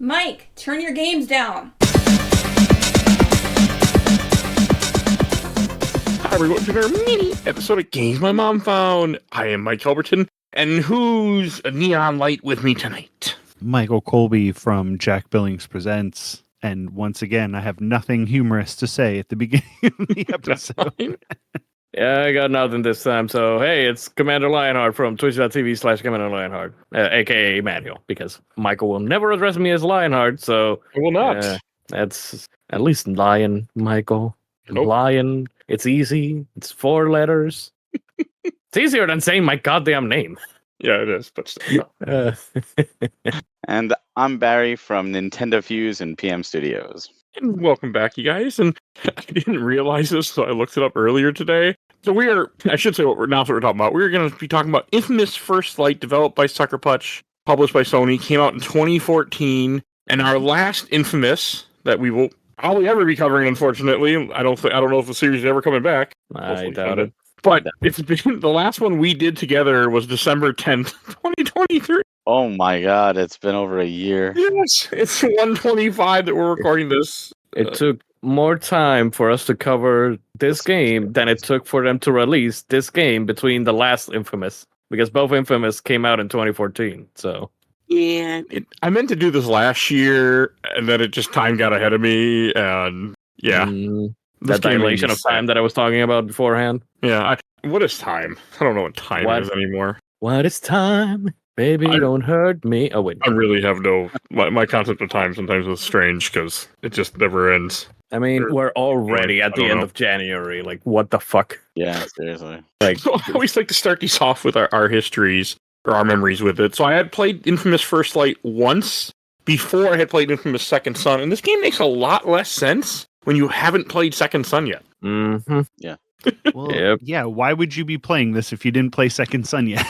Mike, turn your games down. Hi everyone, to our mini episode of Games My Mom Found. I am Mike Albertin, and who's a neon light with me tonight? Michael Colby from Jack Billings Presents. And once again, I have nothing humorous to say at the beginning of the episode. Yeah, I got nothing this time. So, hey, it's Commander Lionheart from twitch.tv/Commander Lionheart, a.k.a. Emanuel, because Michael will never address me as Lionheart, so... I will not. That's at least Lion, Michael. Nope. Lion. It's easy. It's 4 letters. It's easier than saying my goddamn name. Yeah, it is, but still. No. And I'm Barry from Nintendo Fuse and PM Studios. And welcome back, you guys. And I didn't realize this, so I looked it up earlier today. So I should say what we're talking about. We're going to be talking about Infamous First Light, developed by Sucker Punch, published by Sony, came out in 2014. And our last Infamous that we will probably ever be covering, unfortunately. I don't know if the series is ever coming back. I doubt it. But it's been the last one we did together was December 10th, 2023. Oh my god, it's been over a year. Yes, it's 125 that we're recording this. It took more time for us to cover this game than it took for them to release this game between the last Infamous, because both Infamous came out in 2014. So yeah, I meant to do this last year, and then it just time got ahead of me, and yeah, that dilation of time that I was talking about beforehand. Yeah, what is time? I don't know what time is anymore. What is time? Baby, don't hurt me. Oh, wait. I really have my concept of time sometimes is strange because it just never ends. I mean, we're already at the end of January. Like, what the fuck? Yeah, seriously. So I always like to start these off with our histories or our memories with it. So I had played Infamous First Light once before I had played Infamous Second Son, and this game makes a lot less sense when you haven't played Second Son yet. Mm-hmm. Yeah. Well, yeah, why would you be playing this if you didn't play Second Son yet?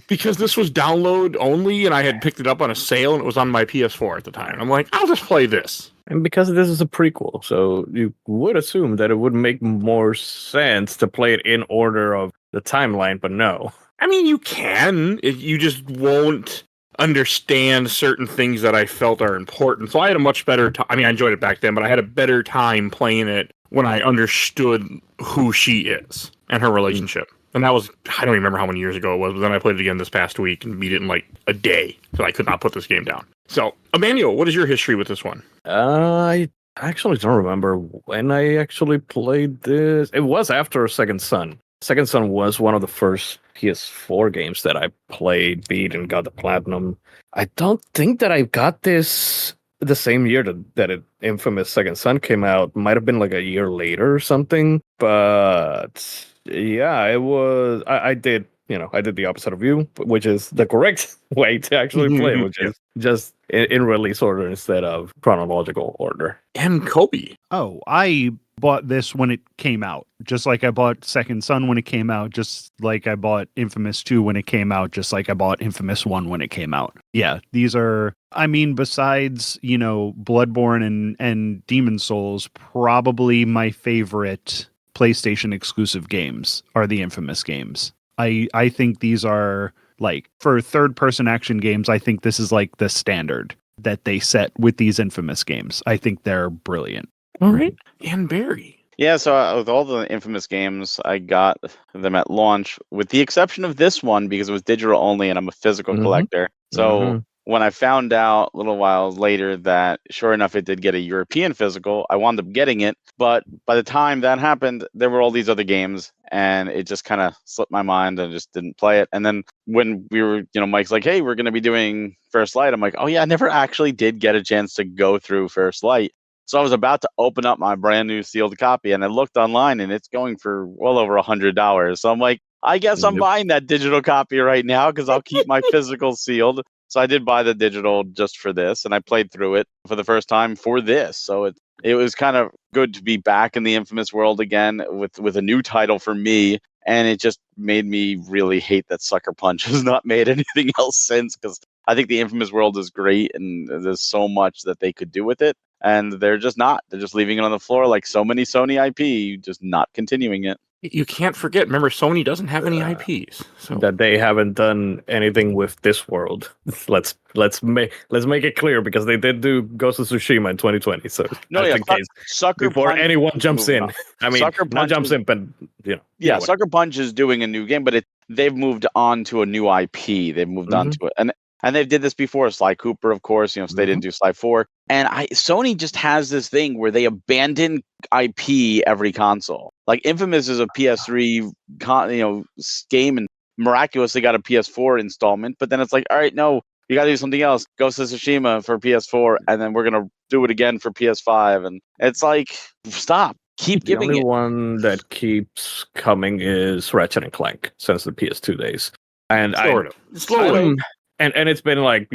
Because this was download only, and I had picked it up on a sale, and it was on my PS4 at the time. I'm like, I'll just play this. And because this is a prequel, so you would assume that it would make more sense to play it in order of the timeline, but no. I mean, you can. You just won't understand certain things that I felt are important. So I had a much better time. I mean, I enjoyed it back then, but I had a better time playing it when I understood who she is and her relationship. And that was, I don't even remember how many years ago it was, but then I played it again this past week and beat it in like a day. So I could not put this game down. So, Emanuel, what is your history with this one? I actually don't remember when I actually played this. It was after Second Son. Second Son was one of the first PS4 games that I played, beat, and got the platinum. I don't think that I got this the same year that Infamous Second Son came out. Might have been like a year later or something. But yeah, it was. I did the opposite of you, which is the correct way to actually play, which is just in release order instead of chronological order. And Colby. Oh, I bought this when it came out, just like I bought Second Son when it came out, just like I bought Infamous 2 when it came out, just like I bought Infamous 1 when it came out. Yeah, these are, I mean, besides, Bloodborne and Demon Souls, probably my favorite PlayStation exclusive games are the Infamous games. I think these are, like, for third-person action games, I think this is like the standard that they set with these Infamous games. I think they're brilliant. All right. And Barry. Yeah, so with all the Infamous games, I got them at launch, with the exception of this one, because it was digital only and I'm a physical collector. So when I found out a little while later that, sure enough, it did get a European physical, I wound up getting it. But by the time that happened, there were all these other games, and it just kind of slipped my mind and just didn't play it. And then when we were, Mike's like, hey, we're going to be doing First Light. I'm like, oh yeah, I never actually did get a chance to go through First Light. So I was about to open up my brand new sealed copy, and I looked online, and it's going for well over $100. So I'm like, I guess I'm buying that digital copy right now because I'll keep my physical sealed. So I did buy the digital just for this, and I played through it for the first time for this. So it was kind of good to be back in the Infamous world again with a new title for me. And it just made me really hate that Sucker Punch has not made anything else since, because I think the Infamous world is great, and there's so much that they could do with it. And they're just not. They're just leaving it on the floor like so many Sony IP, just not continuing it. You can't forget. Remember, Sony doesn't have any IPs, so that they haven't done anything with this world. Let's make it clear, because they did do Ghost of Tsushima in 2020. So that's the case. Sucker Before Punch anyone jumps in, on. I mean, Sucker not Punch jumps is- in, but Yeah, Sucker Punch is doing a new game, but they've moved on to a new IP. They've moved on to it, and they did this before. Sly Cooper, of course, so they didn't do Sly 4. And Sony just has this thing where they abandon IP every console. Like Infamous is a PS3 game, and miraculously got a PS4 installment. But then it's like, all right, no, you got to do something else. Ghost of Tsushima for PS4, and then we're gonna do it again for PS5. And it's like, stop. Keep giving it. The only one that keeps coming is Ratchet and Clank since the PS2 days, and slowly. And it's been like,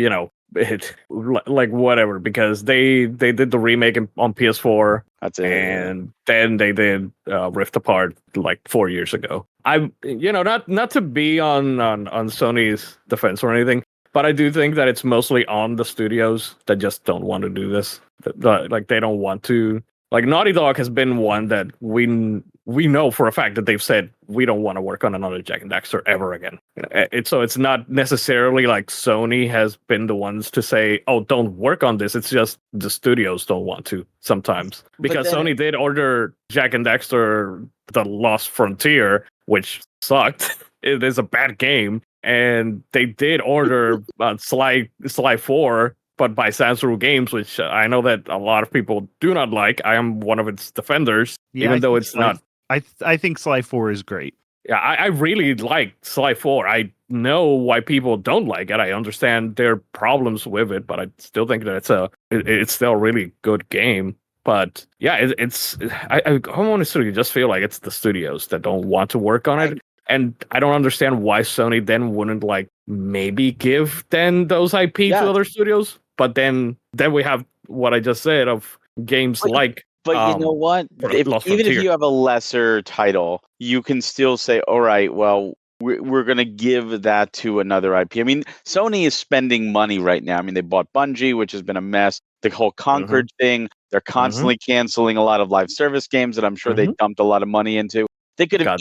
like whatever, because they did the remake on PS4. That's it. And then they did Rift Apart like 4 years ago. Not to be on Sony's defense or anything, but I do think that it's mostly on the studios that just don't want to do this. Like they don't want to. Like Naughty Dog has been one that we know for a fact that they've said we don't want to work on another Jak and Daxter ever again. So it's not necessarily like Sony has been the ones to say, oh, don't work on this. It's just the studios don't want to sometimes, because Sony did order Jak and Daxter: The Lost Frontier, which sucked. It is a bad game, and they did order Sly 4. But by Sansuru Games, which I know that a lot of people do not like. I am one of its defenders, even though it's not. I think Sly 4 is great. Yeah, I really like Sly 4. I know why people don't like it. I understand their problems with it, but I still think that it's still a really good game. But yeah, I honestly just feel like it's the studios that don't want to work on it. And I don't understand why Sony then wouldn't like maybe give then those IP to other studios. But then we have what I just said of games like. But you know what? Even if you have a lesser title, you can still say, all right, well, we're going to give that to another IP. I mean, Sony is spending money right now. I mean, they bought Bungie, which has been a mess. The whole Concord thing, they're constantly canceling a lot of live service games that I'm sure they dumped a lot of money into. They could have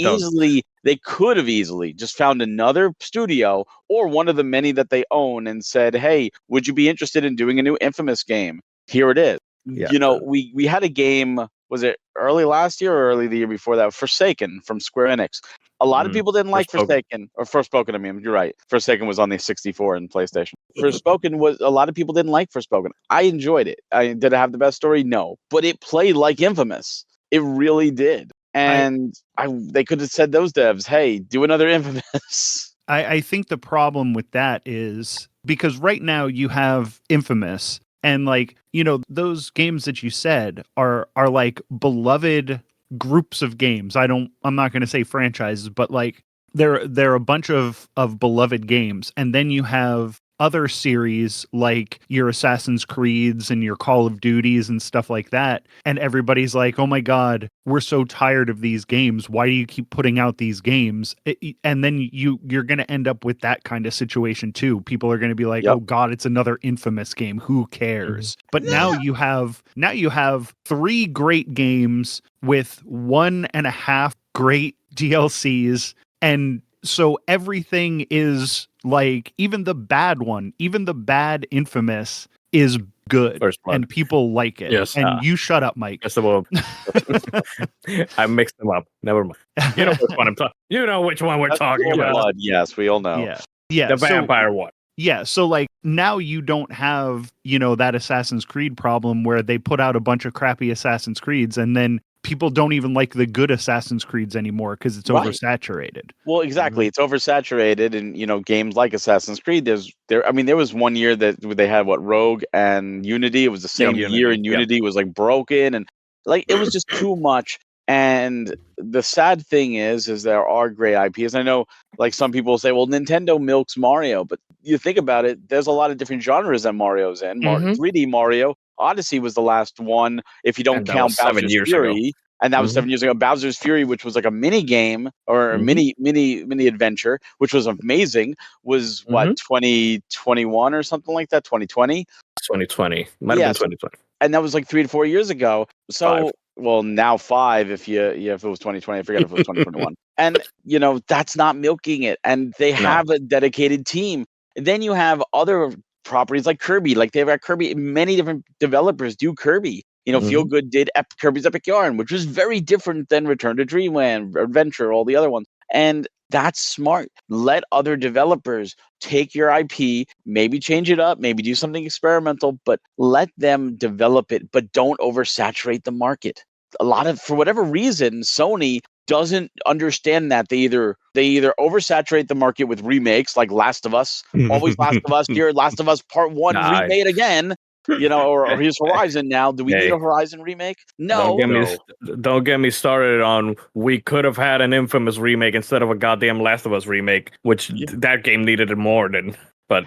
easily just found another studio or one of the many that they own and said, hey, would you be interested in doing a new Infamous game? Here it is. Yeah. We had a game, was it early last year or early the year before that? Forsaken from Square Enix. A lot of people didn't like Forspoken. I mean, you're right. Forsaken was on the 64 and PlayStation. Forspoken was, a lot of people didn't like Forspoken. I enjoyed it. Did it have the best story? No. But it played like Infamous. It really did. And they could have said those devs, hey, do another Infamous. I think the problem with that is because right now you have Infamous, and like, those games that you said are like beloved groups of games. I'm not going to say franchises, but like they're a bunch of beloved games. And then you have other series like your Assassin's Creeds and your Call of Duties and stuff like that. And everybody's like, oh my God, we're so tired of these games. Why do you keep putting out these games? And then you're going to end up with that kind of situation too. People are going to be like, oh God, it's another Infamous game. Who cares? But now you have 3 great games with 1.5 great DLCs. And so everything is like, even the bad Infamous is good and people like it. Yes. And you shut up, Mike. Yes, I mixed them up. Never mind. You know which one I'm talking. You know which one we're talking about. Blood. Yes, we all know. Yeah. The vampire one. Yeah, so like now you don't have, that Assassin's Creed problem where they put out a bunch of crappy Assassin's Creeds and then people don't even like the good Assassin's Creeds anymore because it's oversaturated. Well, exactly. It's oversaturated, and games like Assassin's Creed. There was one year that they had Rogue and Unity. It was the same year, and Unity was like broken, and like it was just too much. And the sad thing is there are great IPs. I know, like some people say, well, Nintendo milks Mario, but you think about it, there's a lot of different genres that Mario's in. 3D Mario. Odyssey was the last one, if you don't count Bowser's Fury. And that was 7 years ago. Bowser's Fury, which was like a mini game or a mini adventure, which was amazing, was 2021 or something like that, 2020? 2020. Might have been 2020. And that was like 3 to 4 years ago. So well, now 5 if if it was 2020, I forget if it was 2021. And that's not milking it. And they have a dedicated team. And then you have other properties like Kirby. Like they've got Kirby. Many different developers do Kirby. Feel Good did Kirby's Epic Yarn, which was very different than Return to Dreamland, Adventure, all the other ones. And that's smart. Let other developers take your IP, maybe change it up, maybe do something experimental, but let them develop it, but don't oversaturate the market. For whatever reason, Sony doesn't understand that. They either oversaturate the market with remakes like Last of Us, always Last of Us, dear Last of Us Part 1 remade again. Or here's Horizon now. Do we need a Horizon remake? No. Don't get me started on we could have had an Infamous remake instead of a goddamn Last of Us remake, which that game needed it more than. But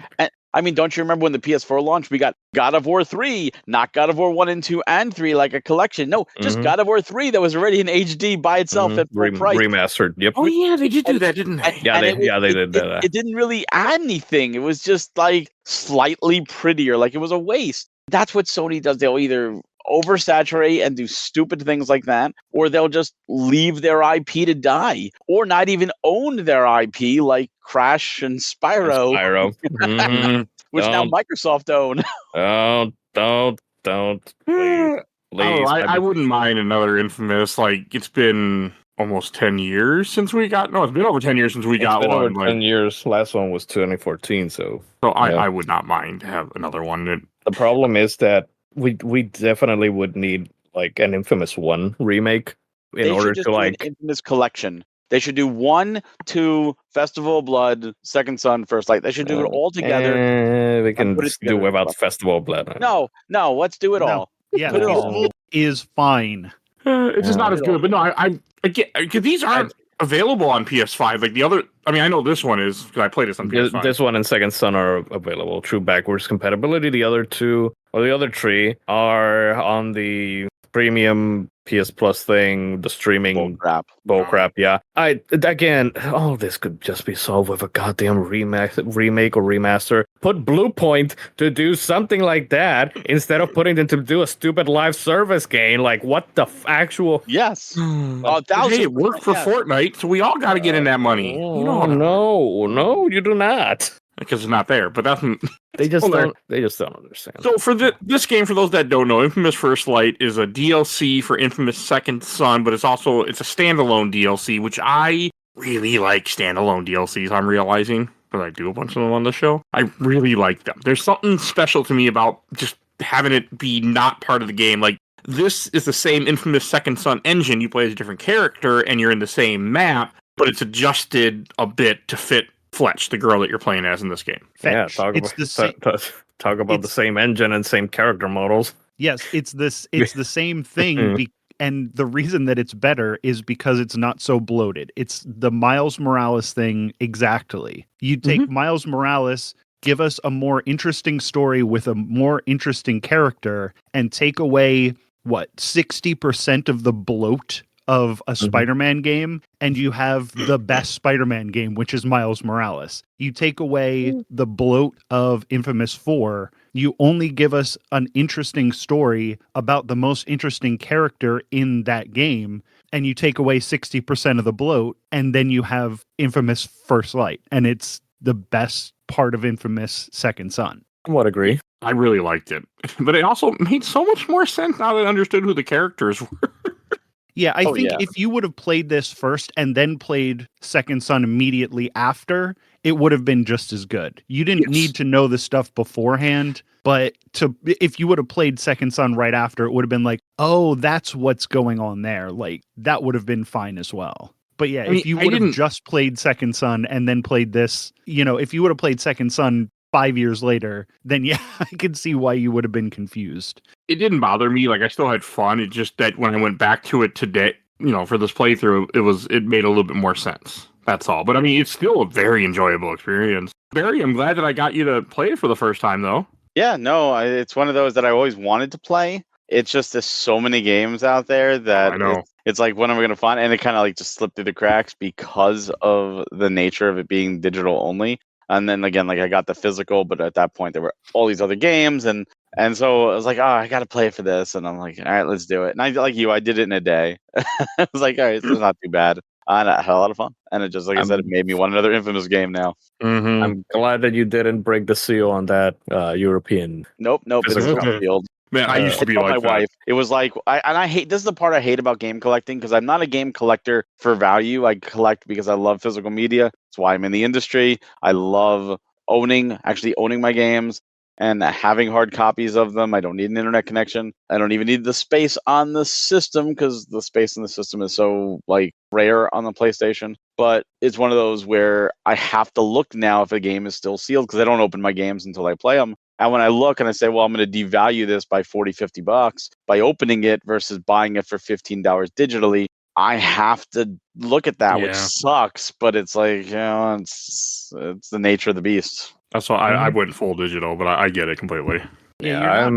I mean, don't you remember when the PS4 launched? We got God of War 3, not God of War 1 and 2 and 3 like a collection. No, just God of War 3 that was already in HD by itself at full price. Remastered. Yep. Oh yeah, they did do that, didn't they? They did that. It didn't really add anything. It was just like slightly prettier. Like it was a waste. That's what Sony does. They'll either oversaturate and do stupid things like that, or they'll just leave their IP to die, or not even own their IP like Crash and Spyro. Which now Microsoft own. Don't. Please. I wouldn't mind another Infamous. Like, it's been almost 10 years since we got... No, it's been over 10 years since we got one. Over 10 years. Last one was 2014, so... I would not mind to have another one. The problem is that we definitely would need, like, an Infamous 1 remake in order to, like... An Infamous collection. They should do 1, 2, Festival of Blood, Second Son, First Light. They should do it all together. We can do without Festival of Blood. No, let's do it all. Yeah, Festival is fine. It's just not as good. But no, I get these aren't available on PS5. Like the other, I mean, I know this one is because I played this on PS5. This one and Second Son are available. True backwards compatibility. The other 2 or the other 3 are on the premium PS Plus thing, the streaming bullcrap. Yeah, all this could just be solved with a goddamn remake or remaster. Put Bluepoint to do something like that instead of putting them to do a stupid live service game. Like what the actual? Yes. Hey, it worked for Fortnite, so we all got to get in that money. No, you do not. Because it's not there, but that's they just don't understand. So for this game, for those that don't know, Infamous First Light is a DLC for Infamous Second Son, but it's a standalone DLC, which I really like standalone DLCs. I'm realizing, but I do a bunch of them on the show. I really like them. There's something special to me about just having it be not part of the game. Like this is the same Infamous Second Son engine. You play as a different character, and you're in the same map, but it's adjusted a bit to fit Fletch, the girl that you're playing as in this game. Yeah, talk about the same engine and same character models. Yes, it's the same thing, and the reason that it's better is because it's not so bloated. It's the Miles Morales thing exactly. You take Miles Morales, give us a more interesting story with a more interesting character, and take away 60% of the bloat of a Spider-Man game, and you have the best Spider-Man game, which is Miles Morales. You take away the bloat of Infamous 4, you only give us an interesting story about the most interesting character in that game, and you take away 60% of the bloat, and then you have Infamous First Light, and it's the best part of Infamous Second Son. I would agree. I really liked it. But it also made so much more sense now that I understood who the characters were. Yeah, I think if you would have played this first and then played Second Son immediately after, it would have been just as good. You didn't need to know the stuff beforehand, but if you would have played Second Son right after, it would have been like, oh, that's what's going on there. Like, that would have been fine as well. But yeah, if you would have just played Second Son and then played this, if you would have played Second Son 5 years later, then yeah, I could see why you would have been confused. It didn't bother me. Like, I still had fun. It just that when I went back to it today, for this playthrough, it made a little bit more sense. That's all. But I mean, it's still a very enjoyable experience. Barry, I'm glad that I got you to play it for the first time, though. Yeah, no, it's one of those that I always wanted to play. It's just there's so many games out there that I know. It's like, when am I going to find? And it kind of like just slipped through the cracks because of the nature of it being digital only. And then again, like I got the physical, but at that point there were all these other games, and And so I was like, oh, I got to play for this. And I'm like, all right, let's do it. And I, like you, I did it in a day. I was like, all right, it's not too bad. And I had a lot of fun. And it just, like I said, it made me want another Infamous game now. I'm glad that you didn't break the seal on that European. Nope. It's Okay. sealed. Man, I used to be told like my wife. It was like, I hate, this is the part I hate about game collecting, because I'm not a game collector for value. I collect because I love physical media. That's why I'm in the industry. I love actually owning my games and having hard copies of them. I don't need an internet connection. I don't even need the space on the system, because the space in the system is so like rare on the PlayStation. But it's one of those where I have to look now if a game is still sealed, because I don't open my games until I play them. And when I look and I say, well, I'm going to devalue this by $40-$50 by opening it versus buying it for $15 digitally, I have to look at that, which sucks. But it's like, it's the nature of the beast. That's why I went full digital, but I get it completely. Yeah,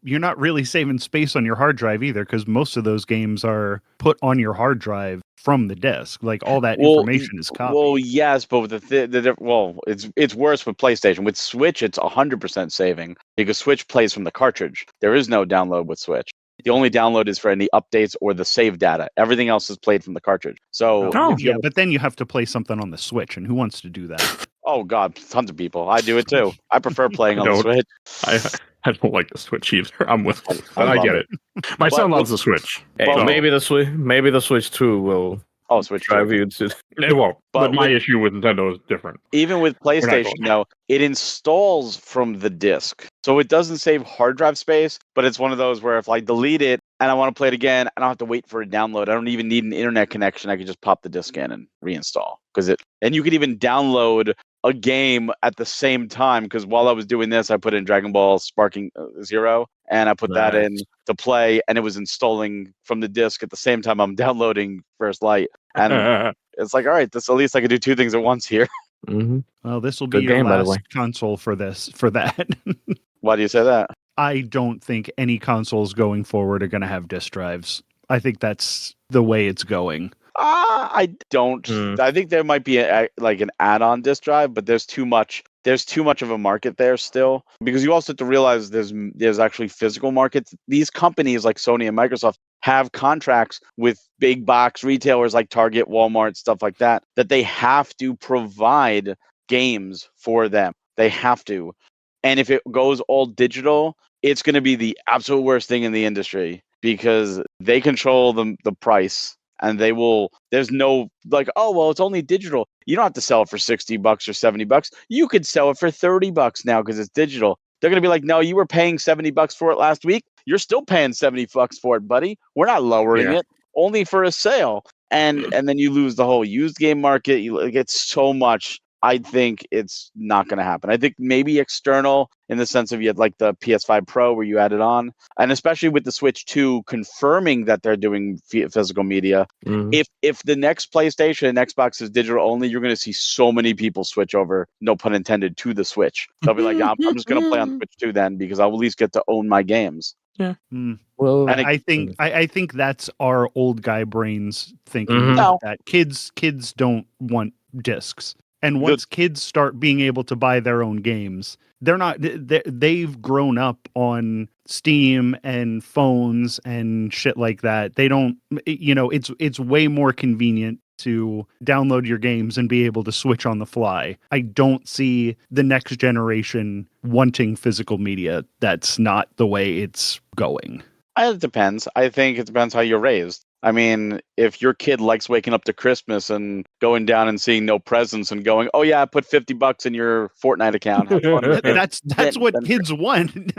you're not really saving space on your hard drive either, because most of those games are put on your hard drive from the disk. Like all that information is copied. Well, yes, but with it's worse with PlayStation. With Switch, it's 100% saving, because Switch plays from the cartridge. There is no download with Switch. The only download is for any updates or the save data. Everything else is played from the cartridge. So but then you have to play something on the Switch, and who wants to do that? Oh God, tons of people. I do it too. I prefer playing on the Switch. I don't like the Switch either. I'm with you, but I get it. My son loves the Switch. Hey, so. Maybe the Switch 2 will. Switch drive you to. It won't. But my issue with Nintendo is different. Even with PlayStation, though, it installs from the disc, so it doesn't save hard drive space. But it's one of those where if I delete it and I want to play it again, I don't have to wait for a download. I don't even need an internet connection. I can just pop the disc in and reinstall, and you could even download a game at the same time, because while I was doing this, I put in Dragon Ball Sparking Zero, and I put that in to play, and it was installing from the disc at the same time I'm downloading First Light. And it's like, all right, at least I can do two things at once here. Mm-hmm. Well, this will be your last console for that. Why do you say that? I don't think any consoles going forward are going to have disk drives. I think that's the way it's going. I don't. I think there might be like an add-on disk drive, but there's too much of a market there still, because you also have to realize there's actually physical markets. These companies like Sony and Microsoft have contracts with big box retailers like Target, Walmart, stuff like that they have to provide games for them. They have to. And if it goes all digital, it's going to be the absolute worst thing in the industry, because they control the price. And there's no like, oh, well, it's only digital. You don't have to sell it for $60 or $70. You could sell it for $30 now because it's digital. They're going to be like, no, you were paying $70 for it last week. You're still paying $70 for it, buddy. We're not lowering it, only for a sale. And then you lose the whole used game market. You get so much. I think it's not going to happen. I think maybe external, in the sense of you had like the PS5 Pro where you add it on, and especially with the Switch 2 confirming that they're doing physical media. Mm-hmm. If the next PlayStation and Xbox is digital only, you're going to see so many people switch over, no pun intended, to the Switch. They'll be like, I'm just going to play on Switch 2 then, because I'll at least get to own my games. Yeah. Well, and I think that's our old guy brains thinking that kids don't want discs. And once kids start being able to buy their own games, they've grown up on Steam and phones and shit like that. They don't, it's way more convenient to download your games and be able to switch on the fly. I don't see the next generation wanting physical media. That's not the way it's going. It depends. I think it depends how you're raised. I mean, if your kid likes waking up to Christmas and going down and seeing no presents and going, "Oh yeah, I put $50 in your Fortnite account," that's what kids want.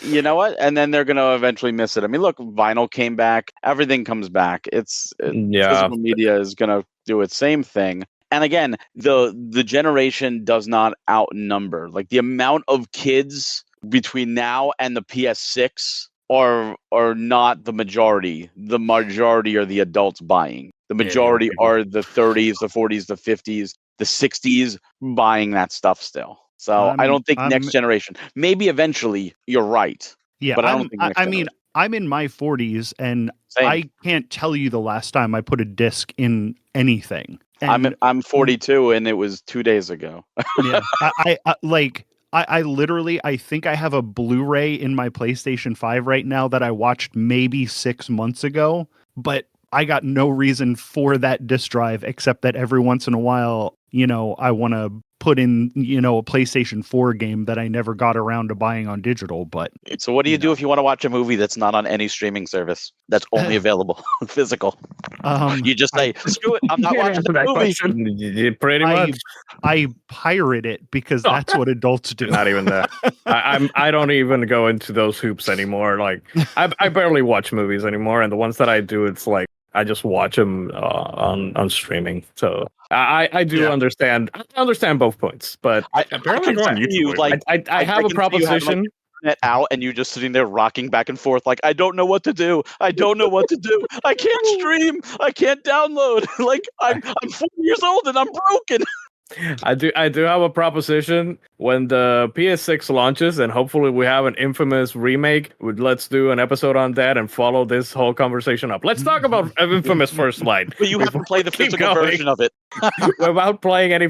You know what? And then they're going to eventually miss it. I mean, look, vinyl came back. Everything comes back. Physical media is going to do its same thing. And again, the generation does not outnumber. Like the amount of kids between now and the PS6 are not the majority. The majority are the adults buying. The majority are the 30s, the 40s, the 50s, the 60s buying that stuff still. So I don't think next generation. Maybe eventually you're right. Yeah, but I don't think. I'm in my 40s, and Same. I can't tell you the last time I put a disc in anything. And I'm 42, and it was 2 days ago. Yeah, I literally, I think I have a Blu-ray in my PlayStation 5 right now that I watched maybe 6 months ago, but I got no reason for that disk drive except that every once in a while, I want to put in, a PlayStation 4 game that I never got around to buying on digital. But so what do you do if you want to watch a movie that's not on any streaming service that's only available physical? You just say, screw it, I'm not watching the movie. Pretty much. I pirate it because that's what adults do. Not even that. I don't even go into those hoops anymore. Like I barely watch movies anymore, and the ones that I do, it's like I just watch them on streaming. So I do understand. I understand both points, but I have a proposition. Out and you just sitting there rocking back and forth like I don't know what to do. I can't stream. I can't download. Like I'm 4 years old and I'm broken. I do have a proposition when the PS6 launches, and hopefully we have an Infamous remake. Let's do an episode on that and follow this whole conversation up. Let's talk about Infamous First Light. But you have to play the physical version of it without playing any.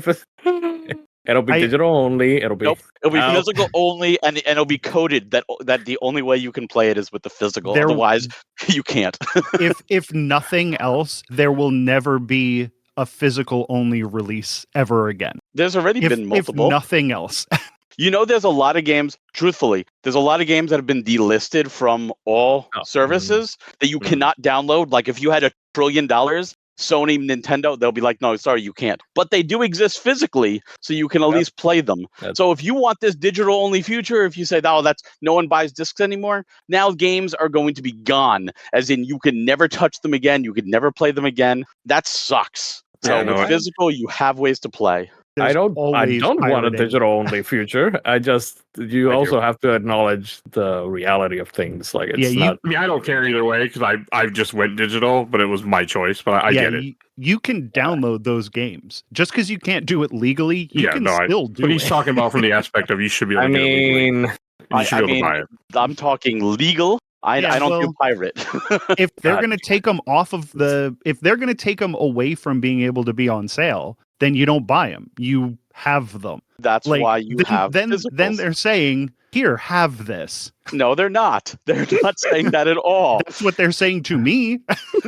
It'll be digital only. It'll be physical only, and it'll be coded that the only way you can play it is with the physical. Otherwise, you can't. if nothing else, there will never be a physical only release ever again. There's already been multiple. If nothing else. There's a lot of games, truthfully, there's a lot of games that have been delisted from all services that you cannot download. Like if you had $1 trillion, Sony, Nintendo, they'll be like, no, sorry, you can't. But they do exist physically, so you can at least play them. So if you want this digital-only future, if you say, no one buys discs anymore, now games are going to be gone, as in you can never touch them again, you could never play them again. That sucks. So with physical, you have ways to play. I don't want a digital only future. I also have to acknowledge the reality of things. Like it's not. I mean, I don't care either way because I just went digital, but it was my choice. But I get it. You can download those games just because you can't do it legally. You can still do it. But he's talking about from the aspect of you should be able to get it legally. You should be able to buy it. I'm talking legal. I don't do pirate. If they're going to take them if they're going to take them away from being able to be on sale, then you don't buy them. You have them. That's why you have physicals. Then they're saying, here, have this. No, they're not. They're not saying that at all. That's what they're saying to me.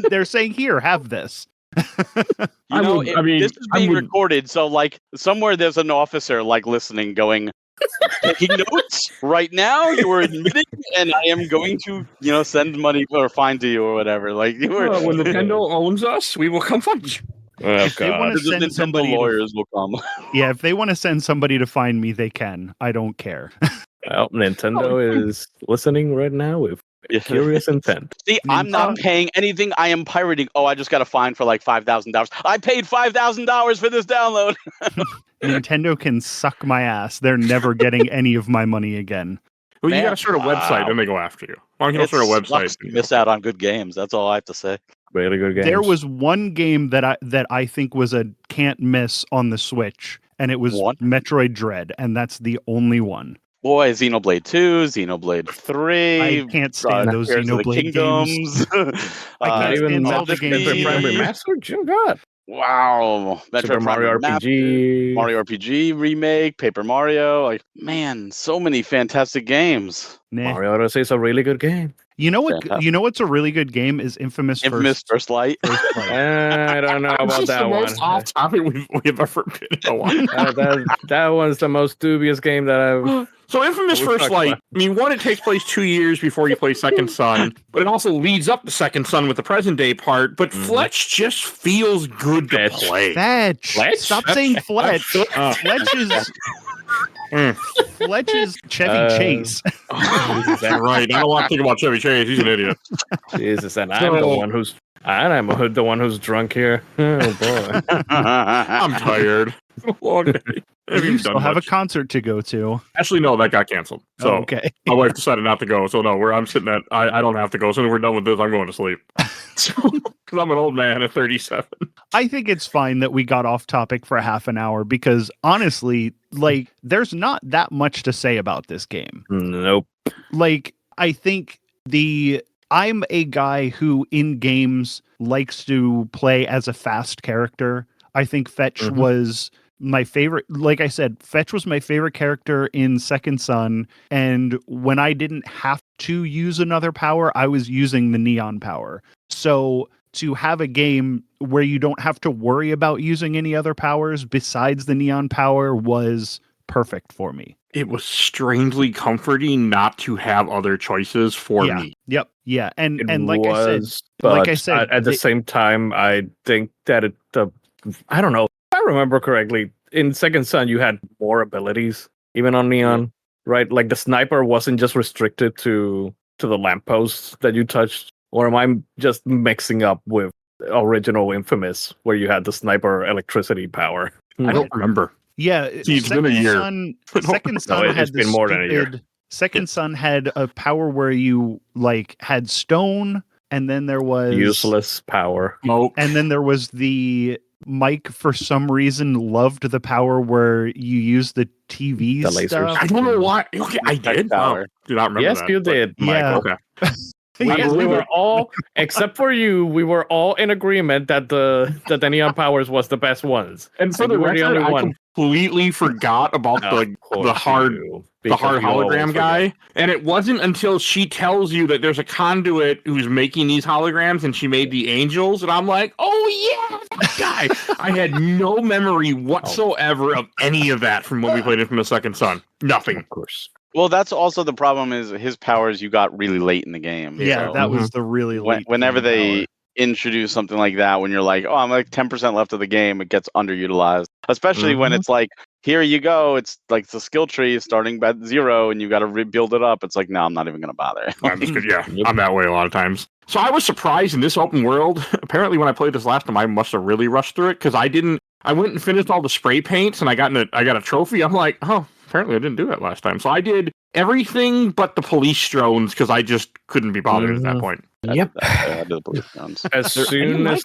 They're saying, here, have this. This is being recorded, so like somewhere there's an officer like listening, going, taking notes right now. You were admitting, and I am going to, send money or fine to you or whatever. Like when Nintendo owns us, we will come find you. If they want to send somebody, lawyers will come. Yeah, if they want to send somebody to find me, they can. I don't care. Well, Nintendo is listening right now with curious intent. See, I'm not paying anything. I am pirating. Oh, I just got a fine for like $5,000. I paid $5,000 for this download. Nintendo can suck my ass. They're never getting any of my money again. Well, you got to start a website, then they go after you. Why don't you start a website? Miss out on good games. That's all I have to say. Really good games. There was one game that I think was a can't miss on the Switch, and it was Metroid Dread, and that's the only one. Boy, Xenoblade 2, Xenoblade 3. I can't stand those Xenoblade games. I can't even Zelda games. Remastered? Oh, God. Wow. Super Mario RPG. Mario RPG remake, Paper Mario. Like, man, so many fantastic games. Mario Odyssey is a really good game. You know what? You know what's a really good game is Infamous First Light. I don't know about that one. Most off topic we've ever been on. That one's the most dubious game that I've. So Infamous First Light. I mean, one, it takes place 2 years before you play Second Son, but it also leads up to Second Son with the present day part. But Fletch just feels good to play. Fletch. Stop saying Fletch. Fletch is. Fletch is Chevy Chase. That's right. I don't want to think about Chevy Chase. He's an idiot. Jesus, and I'm the one who's drunk here. Oh boy, I'm tired. Long day. You still have a concert to go to. Actually, no, that got canceled. So okay. My wife decided not to go. So no, I'm sitting at. I don't have to go. So when we're done with this, I'm going to sleep. Because I'm an old man at 37. I think it's fine that we got off topic for half an hour because honestly, like, there's not that much to say about this game. Nope. Like, I think I'm a guy who in games likes to play as a fast character. I think Fetch was my favorite. Like I said, Fetch was my favorite character in Second Son, and when I didn't have to use another power, I was using the Neon power. So to have a game where you don't have to worry about using any other powers besides the Neon power was perfect for me. It was strangely comforting not to have other choices for Yeah. me. Yep. Yeah. And It and like was, I said, at the same time, I think that I don't know. If I remember correctly, in Second Son, you had more abilities, even on Neon, right? Like the sniper wasn't just restricted to the lampposts that you touched. Or am I just mixing up with original Infamous, where you had the sniper electricity power? I don't remember. yeah, See, it's been a year. Second Son it's had been this more than a year. stupid. Second Son had a power where you like had stone, and then there was Useless power. Smoke. and then there was the Mike for some reason loved the power where you use the TV The lasers. stuff. I don't know why. Okay, I did. Power. Do not remember Yes, that. you but- did, Yeah. Michael. Okay. We believe were it. all, except for you, we were all in agreement that the Neon Powers was the best ones. And for And the you were the record, only I one. completely forgot about Of course the hard you, the because hard you always hologram forget. guy. And it wasn't until she tells you that there's a conduit who's making these holograms and she made the angels, and I'm like, oh yeah, that guy. I had no memory whatsoever of any of that from when we played it from the Second Son. Nothing. Of course. Well, that's also the problem is his powers you got really late in the game. Yeah, so that was the really late. whenever game they power. introduce something like that, when you're like, oh, I'm like 10% left of the game, it gets underutilized. Especially when it's like, here you go, it's like the skill tree starting at 0 and you got to rebuild it up. It's like, no, I'm not even going to bother. I'm just good. Yeah, I'm that way a lot of times. So I was surprised in this open world. Apparently, when I played this last time, I must have really rushed through it because I didn't. I went and finished all the spray paints, and I got a trophy. I'm like, oh, apparently I didn't do that last time. So I did everything but the police drones because I just couldn't be bothered at that point. Yep. I did the police rounds. As soon as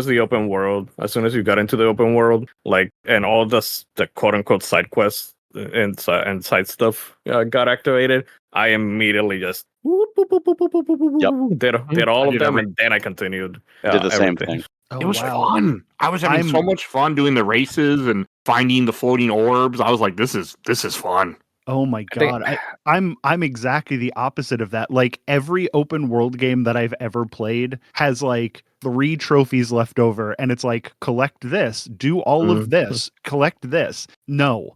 the open world, as soon as you got into the open world, like, and all the quote unquote side quests and side stuff got activated, I immediately just did all of them, and then I continued. Did the same everything. thing. Oh, It was wow. fun. I was having so much fun doing the races and finding the floating orbs. I was like, this is fun. Oh my I think- god. I'm exactly the opposite of that. Like every open world game that I've ever played has like 3 trophies left over, and it's like, collect this, do all of this, collect this. No.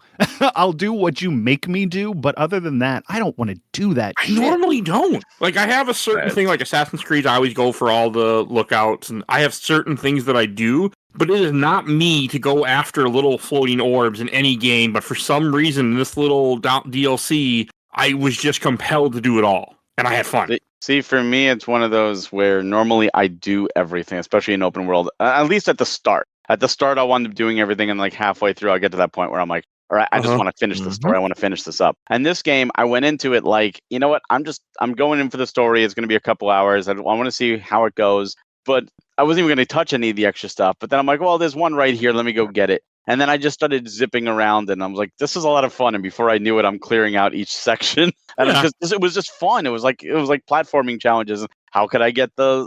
I'll do what you make me do, but other than that, I don't want to do that I shit. normally don't. Like I have a certain thing like Assassin's Creed, I always go for all the lookouts and I have certain things that I do, but it is not me to go after little floating orbs in any game, but for some reason this little DLC, I was just compelled to do it all. And I had fun. See, for me, it's one of those where normally I do everything, especially in open world, at least at the start. At the start, I'll wind up doing everything, and like halfway through, I'll get to that point where I'm like, all right, I just want to finish the story. I want to finish this up. And this game, I went into it like, you know what? I'm going in for the story. It's going to be a couple hours. I want to see how it goes. But I wasn't even going to touch any of the extra stuff. But then I'm like, well, there's one right here. Let me go get it. And then I just started zipping around, and I was like, this is a lot of fun. And before I knew it, I'm clearing out each section. And it was just fun. It was like platforming challenges. How could I get the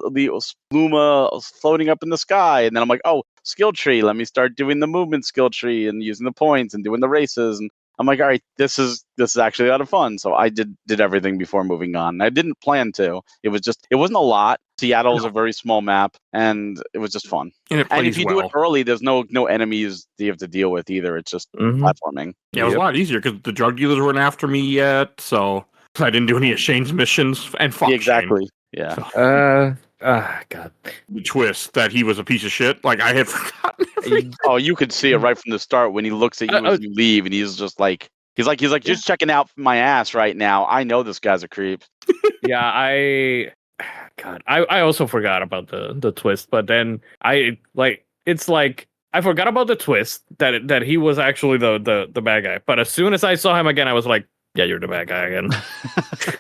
Luma floating up in the sky? And then I'm like, oh, skill tree. Let me start doing the movement skill tree and using the points and doing the races. And I'm like, all right, this is actually a lot of fun. So I did everything before moving on. I didn't plan to. It wasn't a lot. Seattle's a very small map, and it was just fun. And it plays And if you do it early, there's no enemies that you have to deal with either. It's just platforming. Yeah, it was a lot easier because the drug dealers weren't after me yet, so I didn't do any of Shane's missions. And fuck Exactly. Shane. Yeah. God. The twist that he was a piece of shit. Like I had forgotten everything. Oh, you could see it right from the start when he looks at you as you leave, and he's just like, he's like, just checking out my ass right now. I know this guy's a creep. Yeah, I also forgot about the twist, but then I forgot about the twist that he was actually the bad guy. But as soon as I saw him again, I was like, yeah, you're the bad guy again.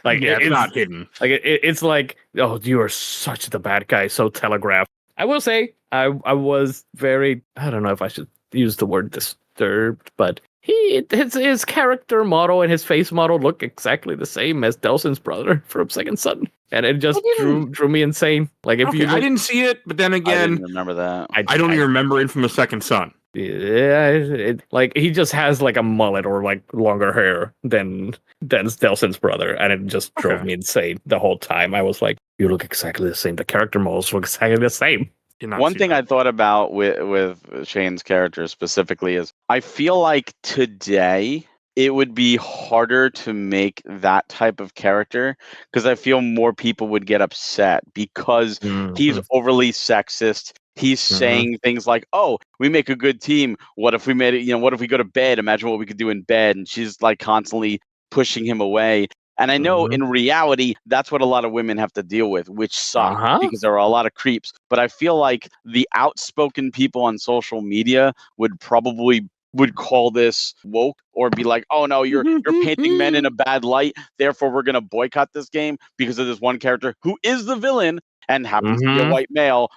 Like, yeah, it's not hidden. Like it's like, oh, you are such the bad guy, so telegraphed. I will say, I was very, I don't know if I should use the word disturbed, but his character model and his face model look exactly the same as Delsin's brother from Second Son, and it just drew me insane. Like if I didn't see it, but then I again, didn't remember that. I don't even remember Infamous Second Son. Yeah, like he just has like a mullet or like longer hair than Delsin's brother, and it just drove me insane the whole time. I was like, "You look exactly the same. The character models look exactly the same." One thing I thought about with Shane's character specifically is I feel like today it would be harder to make that type of character because I feel more people would get upset because he's overly sexist. He's saying things like, "Oh, we make a good team. What if we made it? What if we go to bed? Imagine what we could do in bed." And she's like constantly pushing him away. And I know in reality, that's what a lot of women have to deal with, which sucks because there are a lot of creeps. But I feel like the outspoken people on social media would call this woke or be like, "Oh no, you're painting men in a bad light. Therefore, we're gonna boycott this game because of this one character who is the villain and happens to be a white male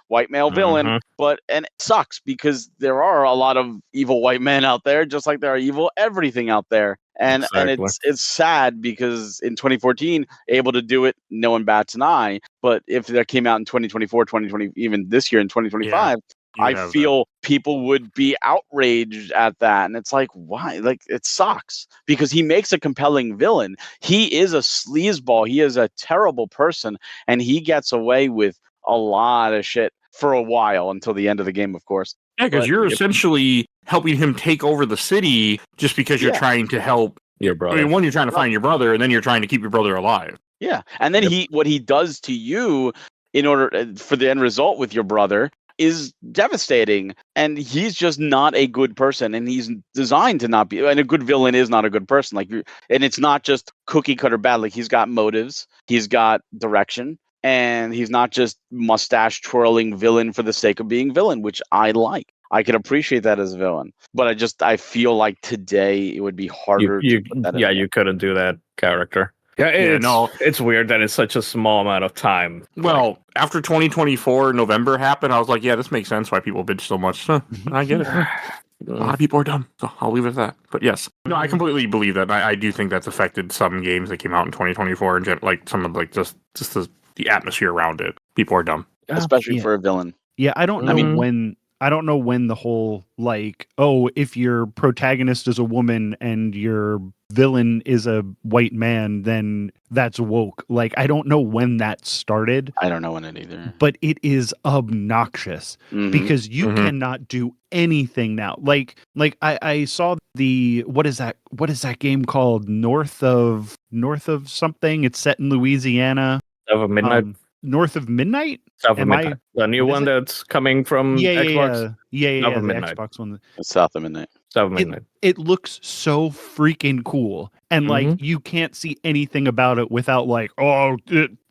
villain." And it sucks because there are a lot of evil white men out there, just like there are evil everything out there. And it's sad because in 2014, able to do it, no one bats an eye. But if that came out in 2024, 2020, even this year in 2025, I feel people would be outraged at that. And it's like, why? Like, it sucks because he makes a compelling villain. He is a sleazeball. He is a terrible person. And he gets away with a lot of shit for a while until the end of the game, of course. Yeah, because you're essentially helping him take over the city just because you're trying to help your brother. I mean, one, you're trying to find your brother, and then you're trying to keep your brother alive. Yeah. And then what he does to you in order for the end result with your brother is devastating, and he's just not a good person, and he's designed to not be. And a good villain is not a good person. And it's not just cookie cutter bad. Like, he's got motives, he's got direction, and he's not just mustache twirling villain for the sake of being villain, which I like. I can appreciate that as a villain, but I feel like today it would be harder to put that in. You couldn't do that character. Yeah, it's weird that it's such a small amount of time. Well, after 2024 November happened, I was like, yeah, this makes sense why people bitch so much. I get it. A lot of people are dumb, so I'll leave it at that. But yes, no, I completely believe that. I do think that's affected some games that came out in 2024 and like some of just the atmosphere around it. People are dumb, especially for a villain. Yeah, I don't know when. I don't know when the whole, like, oh, if your protagonist is a woman and your villain is a white man, then that's woke. Like, I don't know when that started. I don't know when it either. But it is obnoxious because you cannot do anything now. Like I saw what is that game called? North of something. It's set in Louisiana. Of Midnight. North of Midnight? South of Midnight. The new one that's coming from Xbox? Yeah, South of the Midnight. Xbox one. South of Midnight. South of Midnight. It looks so freaking cool. And like, you can't see anything about it without like, oh,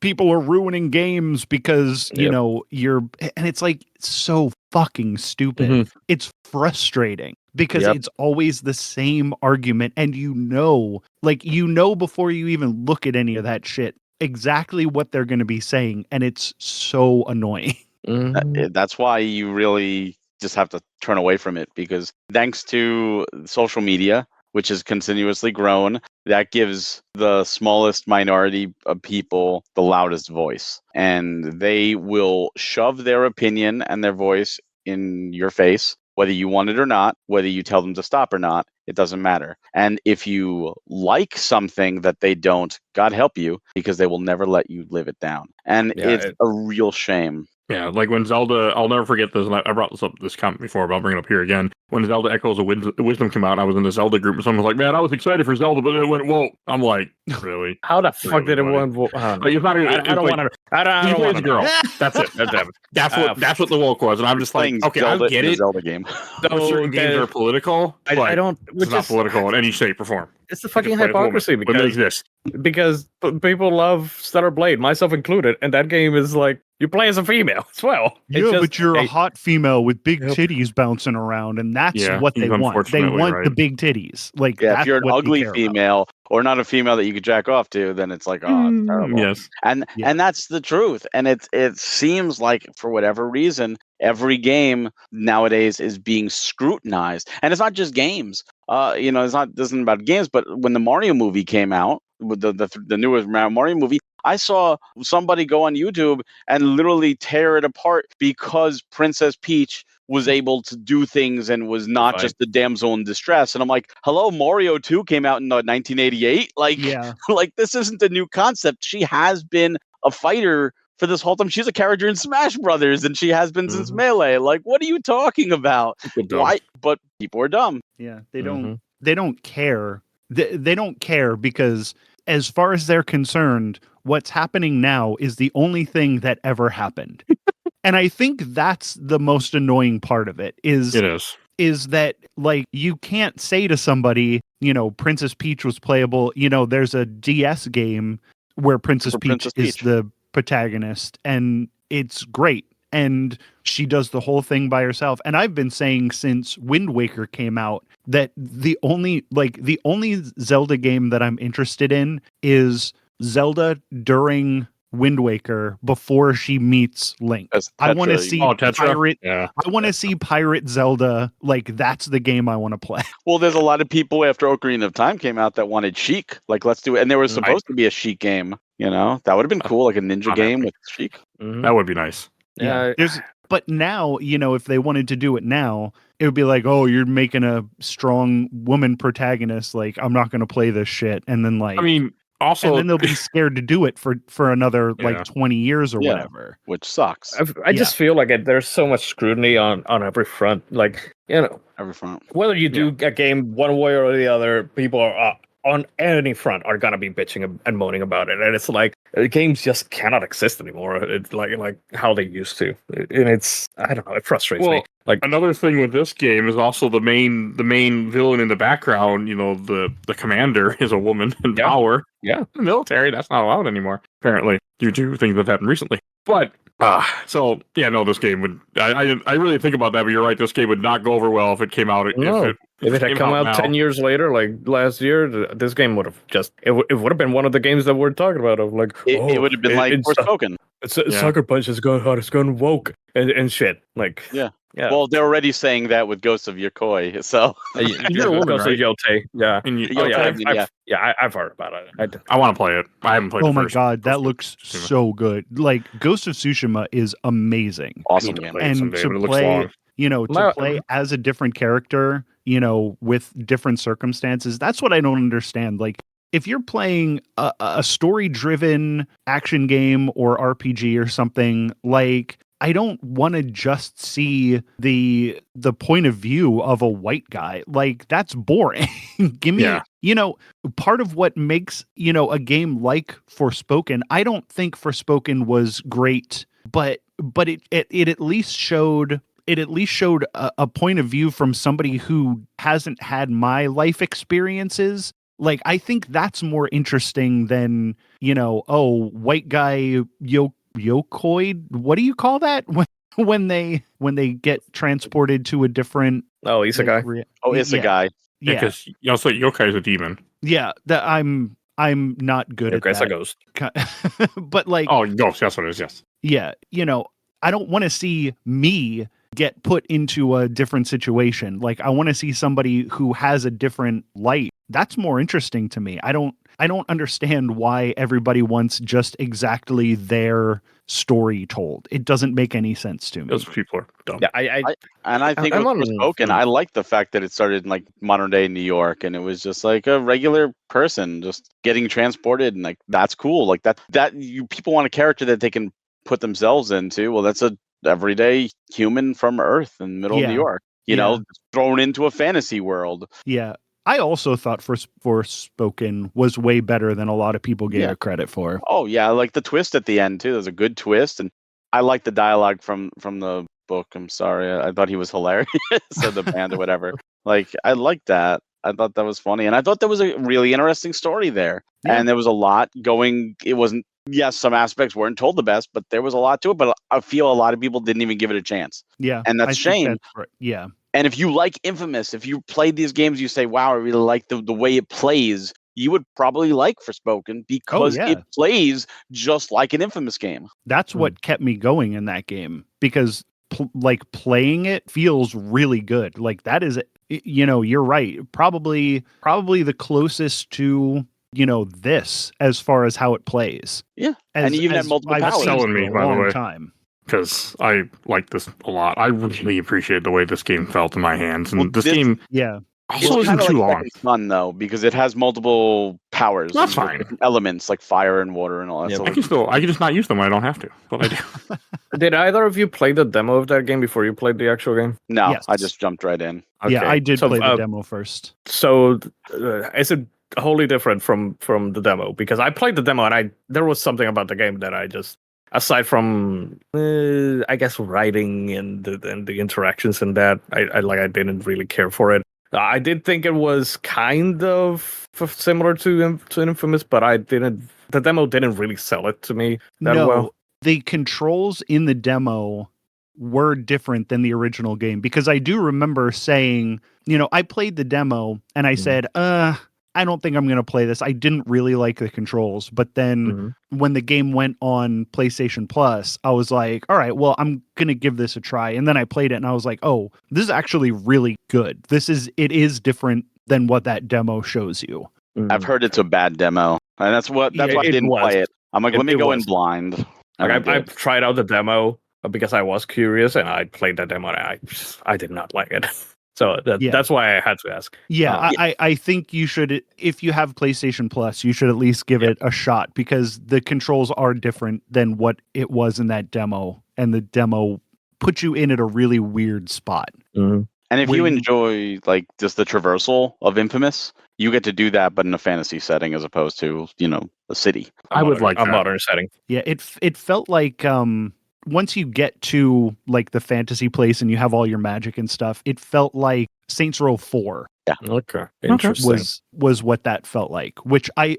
people are ruining games because, you know, and it's like so fucking stupid. It's frustrating because it's always the same argument. And before you even look at any of that shit, exactly what they're going to be saying, and it's so annoying. That's why you really just have to turn away from it, because thanks to social media, which has continuously grown, that gives the smallest minority of people the loudest voice, and they will shove their opinion and their voice in your face, whether you want it or not, whether you tell them to stop or not. It doesn't matter. And if you like something that they don't, God help you, because they will never let you live it down. And it's a real shame. Yeah, like when Zelda, I'll never forget this, and I brought this comment before, but I'll bring it up here again. When Zelda Echoes of Wisdom came out, I was in the Zelda group, and someone was like, man, I was excited for Zelda, but it went woke. I'm like, really? How the fuck did it went woke? I don't want to. I don't want to. Girl. That's it. That's what the woke was, and I'm just like, okay, Zelda, I get it. Zelda game. Certain games are political. I don't. It's not political in any shape or form. It's the fucking hypocrisy because people love Stellar Blade, myself included, and that game is like, you play as a female as well. But you're a hot female with big titties bouncing around, and that's what they want. They want the big titties. Like, if you're an ugly female or not a female that you could jack off to, then it's like, oh, it's terrible. Yes, and that's the truth. And it seems like, for whatever reason, every game nowadays is being scrutinized, and it's not just games. This isn't about games, but when the Mario movie came out, with the newest Mario movie, I saw somebody go on YouTube and literally tear it apart because Princess Peach was able to do things and was not Fine. just the damsel in distress. And I'm like, hello, Mario 2 came out in 1988. Like, Yeah. like this isn't a new concept. She has been a fighter for this whole time. She's a character in Smash Brothers, and she has been since Melee. Like, what are you talking about? Why? But people are dumb. Yeah, they don't care. They don't care because as far as they're concerned, what's happening now is the only thing that ever happened. And I think that's the most annoying part of it is that like you can't say to somebody, you know, Princess Peach was playable. You know, there's a DS game where Princess Peach is the protagonist and it's great. And she does the whole thing by herself. And I've been saying since Wind Waker came out that the only Zelda game that I'm interested in is Zelda during Wind Waker before she meets Link. I want to see Pirate. Yeah. I want to see Pirate Zelda. Like that's the game I want to play. Well, there's a lot of people after Ocarina of Time came out that wanted Sheik. Like, let's do it. And there was supposed to be a Sheik game. You know, that would have been cool, like a ninja game with Sheik. That would be nice. Yeah. But now, you know, if they wanted to do it now, it would be like, oh, you're making a strong woman protagonist. Like, I'm not going to play this shit. And then, like, I mean, also, and then they'll be scared to do it for another like 20 years or whatever, which sucks. I just feel like there's so much scrutiny on every front. Like, you know, every front. Whether you do a game one way or the other, people are on any front are gonna be bitching and moaning about it, and it's like games just cannot exist anymore. It's like how they used to, and it's I don't know. It frustrates me. Like another thing with this game is also the main villain in the background. You know, the commander is a woman in power. Yeah, the military that's not allowed anymore apparently due to things that happened recently. But so yeah, no, this game would. I really think about that, but you're right. This game would not go over well if it came out. If it had come out 10 years later, like last year, this game would have it would have been one of the games that we're talking about. Of like, it would have been like Forspoken. Sucker Punch has gone hot. It's gone woke and shit. Like, yeah. Well, they're already saying that with Ghosts of Yokoi. So you're a woman, right? Yote. Yeah. I've heard about it. I want to play it. I haven't played it. Oh my god, that looks so good. Like Ghost of Tsushima is amazing. Awesome game. And to play, you know, to play as a different character, you know, with different circumstances. That's what I don't understand. Like, if you're playing a story-driven action game or RPG or something, like, I don't want to just see the point of view of a white guy. Like, that's boring. Give me, you know, part of what makes, you know, a game like Forspoken, I don't think Forspoken was great, but it at least showed a point of view from somebody who hasn't had my life experiences. Like, I think that's more interesting than, you know, white guy yokoid. What do you call that when they get transported to a different? Oh, isekai. Isekai. Yeah, because you know, so yokai is a demon. Yeah, that I'm not good at that. A ghost. But like, ghost. That's what it is. Yes. Yeah, you know, I don't want to see me get put into a different situation. Like, I want to see somebody who has a different light. That's more interesting to me. I don't understand why everybody wants just exactly their story told. It doesn't make any sense to me. Those people are dumb. Yeah, I think with Forspoken, I like the fact that it started in like modern day New York, and it was just like a regular person just getting transported, and like that's cool. Like that people want a character that they can put themselves into. Well, that's a everyday human from Earth in the middle of New York, you know, thrown into a fantasy world. Yeah. I also thought Forspoken was way better than a lot of people gave it credit for. Oh yeah, I like the twist at the end too. There's a good twist, and I like the dialogue from the book. I'm sorry, I thought he was hilarious. So the band or whatever. Like, I liked that. I thought that was funny, and I thought there was a really interesting story there. Yeah. And there was a lot going. It wasn't. Yes, some aspects weren't told the best, but there was a lot to it. But I feel a lot of people didn't even give it a chance. Yeah, and that's a shame. That's right. Yeah. And if you like Infamous, if you played these games, you say, wow, I really like the way it plays, you would probably like Forspoken because it plays just like an Infamous game. That's what kept me going in that game, because playing it feels really good. Like, that is, you know, you're right. Probably the closest to, you know, this as far as how it plays. Yeah. And even at multiple powers. Selling me, by the way. Time. because I like this a lot. I really appreciate the way this game felt in my hands, and Well, this this- game Yeah. also It's isn't kind of too like long. Second Son, though, because it has multiple powers. That's and fine. different elements like fire and water and all that Yep. stuff. I can just not use them when I don't have to, but I do. Did either of you play the demo of that game before you played the actual game? No, Yes. I just jumped right in. Yeah, I did So, play the demo first. So is it wholly different from the demo? Because I played the demo and there was something about the game that I just, aside from I guess writing and the interactions and that, I didn't really care for it. I did think it was kind of similar to Infamous, but the demo didn't really sell it to me that well. The controls in the demo were different than the original game, because I do remember saying, I played the demo and I said, I don't think I'm going to play this. I didn't really like the controls. But then when the game went on PlayStation Plus, I was like, all right, well, I'm going to give this a try. And then I played it and I was like, oh, this is actually really good. It is different than what that demo shows you. I've heard it's a bad demo, and that's why I didn't play it. I'm like, let me go in blind. Like I tried out the demo because I was curious, and I played that demo, and I did not like it. So that's why I had to ask. Yeah, I think you should, if you have PlayStation Plus, you should at least give it a shot, because the controls are different than what it was in that demo, and the demo put you in at a really weird spot. Mm-hmm. And if you enjoy like just the traversal of Infamous, you get to do that, but in a fantasy setting as opposed to a city. I would like a that. modern setting. Yeah, it felt like once you get to like the fantasy place and you have all your magic and stuff, it felt like Saints Row 4. Yeah. Okay. Interesting. Was what that felt like, which I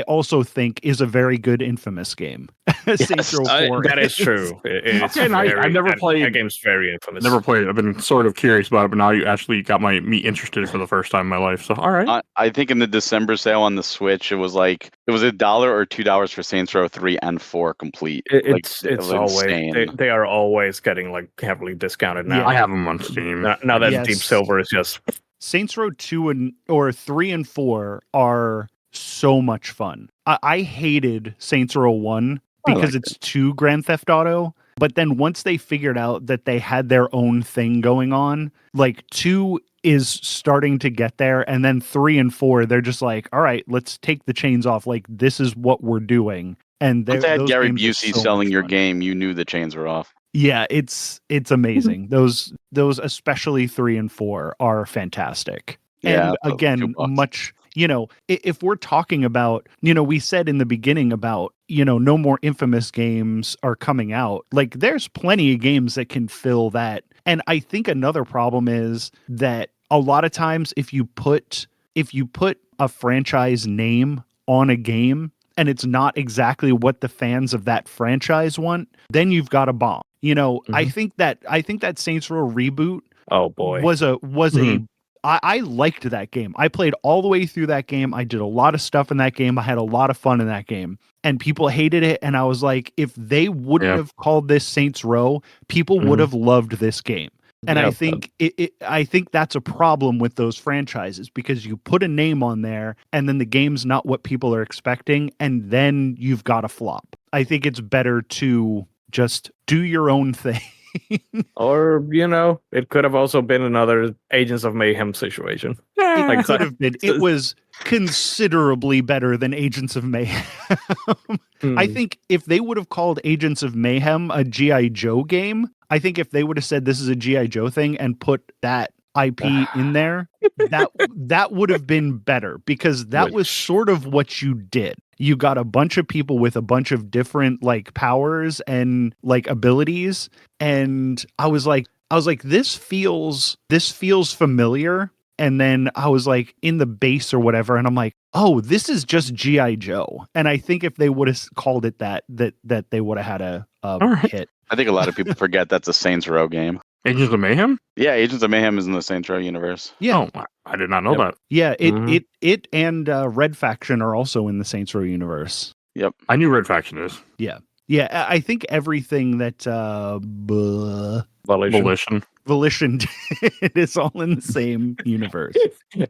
also think is a very good Infamous game. Saints Row 4. That is true. It's I never played. That game's very infamous. Never played it. I've been sort of curious about it, but now you actually got me interested for the first time in my life. So all right. I think in the December sale on the Switch, it was $1 or $2 for Saints Row 3 and 4 complete. It's always insane. they are always getting like heavily discounted now. I have them on Steam. Now that Yes. Deep Silver is just Saints Row 3 and 4 are so much fun. I hated Saints Row 1 because it's too Grand Theft Auto. But then once they figured out that they had their own thing going on, like 2 is starting to get there. And then 3 and 4, they're just like, all right, let's take the chains off. Like, this is what we're doing. And Once they had those Gary games are Busey so selling much your fun. game, you knew the chains were off. Yeah, it's amazing. Those especially 3 and 4 are fantastic. Yeah, And again, much, if we're talking about, we said in the beginning about, no more Infamous games are coming out. Like, there's plenty of games that can fill that. And I think another problem is that a lot of times if you put a franchise name on a game and it's not exactly what the fans of that franchise want, then you've got a bomb. I think that Saints Row reboot was I liked that game. I played all the way through that game. I did a lot of stuff in that game. I had a lot of fun in that game. And people hated it. And I was like, if they wouldn't have called this Saints Row, people would have loved this game. And I think I think that's a problem with those franchises, because you put a name on there and then the game's not what people are expecting, and then you've got a flop. I think it's better to just do your own thing. Or, it could have also been another Agents of Mayhem situation. It could have been. It was considerably better than Agents of Mayhem. I think if they would have called Agents of Mayhem a G.I. Joe game, I think if they would have said this is a G.I. Joe thing and put that IP in there, that would have been better, because that was sort of what you did. You got a bunch of people with a bunch of different like powers and like abilities, and I was like this feels familiar. And then I was like in the base or whatever, and I'm like, oh, this is just G.I. Joe. And I think if they would have called it that they would have had a hit. I think a lot of people forget that's a Saints Row game. Agents of Mayhem? Yeah, Agents of Mayhem is in the Saints Row universe. Yeah. Oh, I did not know that. Yeah, it and Red Faction are also in the Saints Row universe. Yep. I knew Red Faction is. Yeah. Yeah, I think everything that Volition did is all in the same universe.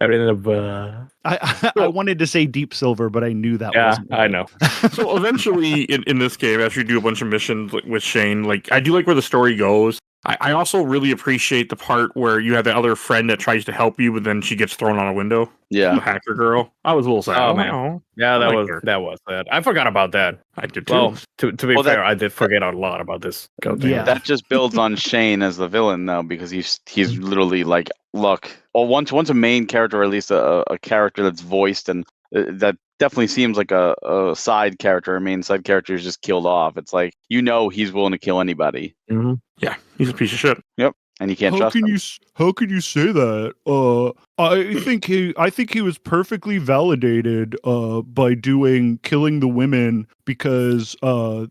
Everything I wanted to say Deep Silver, but I knew that yeah, wasn't right. I know. So eventually in this game, after you do a bunch of missions with Shane, like I do like where the story goes. I also really appreciate the part where you have that other friend that tries to help you, but then she gets thrown out a window. Yeah. The hacker girl. I was a little sad. Oh, man. Oh, Yeah, I like her. that was that. I forgot about that. I did too. Well, to be Well, fair, that- I did forget a lot about this. Yeah. That just builds on Shane as the villain though, because he's literally like, look, or once a main character, or at least a character that's voiced, and that definitely seems like a side character, a main side character is just killed off. It's like, he's willing to kill anybody. Mm-hmm. Yeah, he's a piece of shit. And you can't trust him. How can you say that? I think he was perfectly validated by killing the women because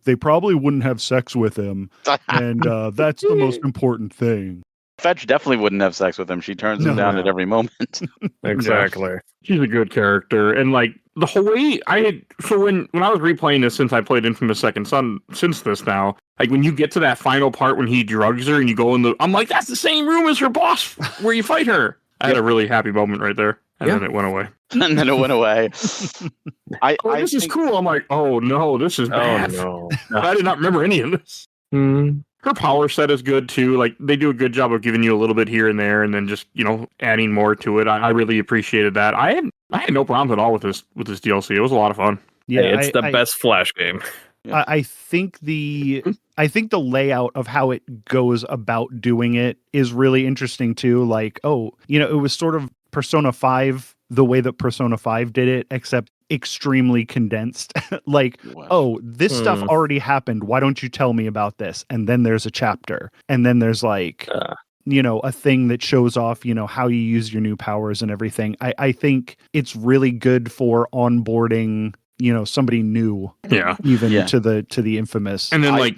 they probably wouldn't have sex with him, and that's the most important thing. Fetch definitely wouldn't have sex with him. She turns him down at every moment. Exactly. Yeah. She's a good character, and like the whole way when I was replaying this since I played Infamous Second Son since this now, like when you get to that final part when he drugs her and you go I'm like, that's the same room as her boss where you fight her. I had a really happy moment right there, and then it went away. And then it went away. This is cool. I'm like, oh no, this is bad. Oh I did not remember any of this. no. Her power set is good too. Like they do a good job of giving you a little bit here and there, and then just adding more to it. I really appreciated that. I had no problems at all with this DLC. It was a lot of fun. Yeah, Hey, it's the best Flash game. Yeah. I think the layout of how it goes about doing it is really interesting too. Like, it was sort of Persona 5, the way that Persona 5 did it, except extremely condensed. Like, this stuff already happened. Why don't you tell me about this? And then there's a chapter. And then there's like, a thing that shows off, how you use your new powers and everything. I think it's really good for onboarding somebody new, even to the Infamous. And then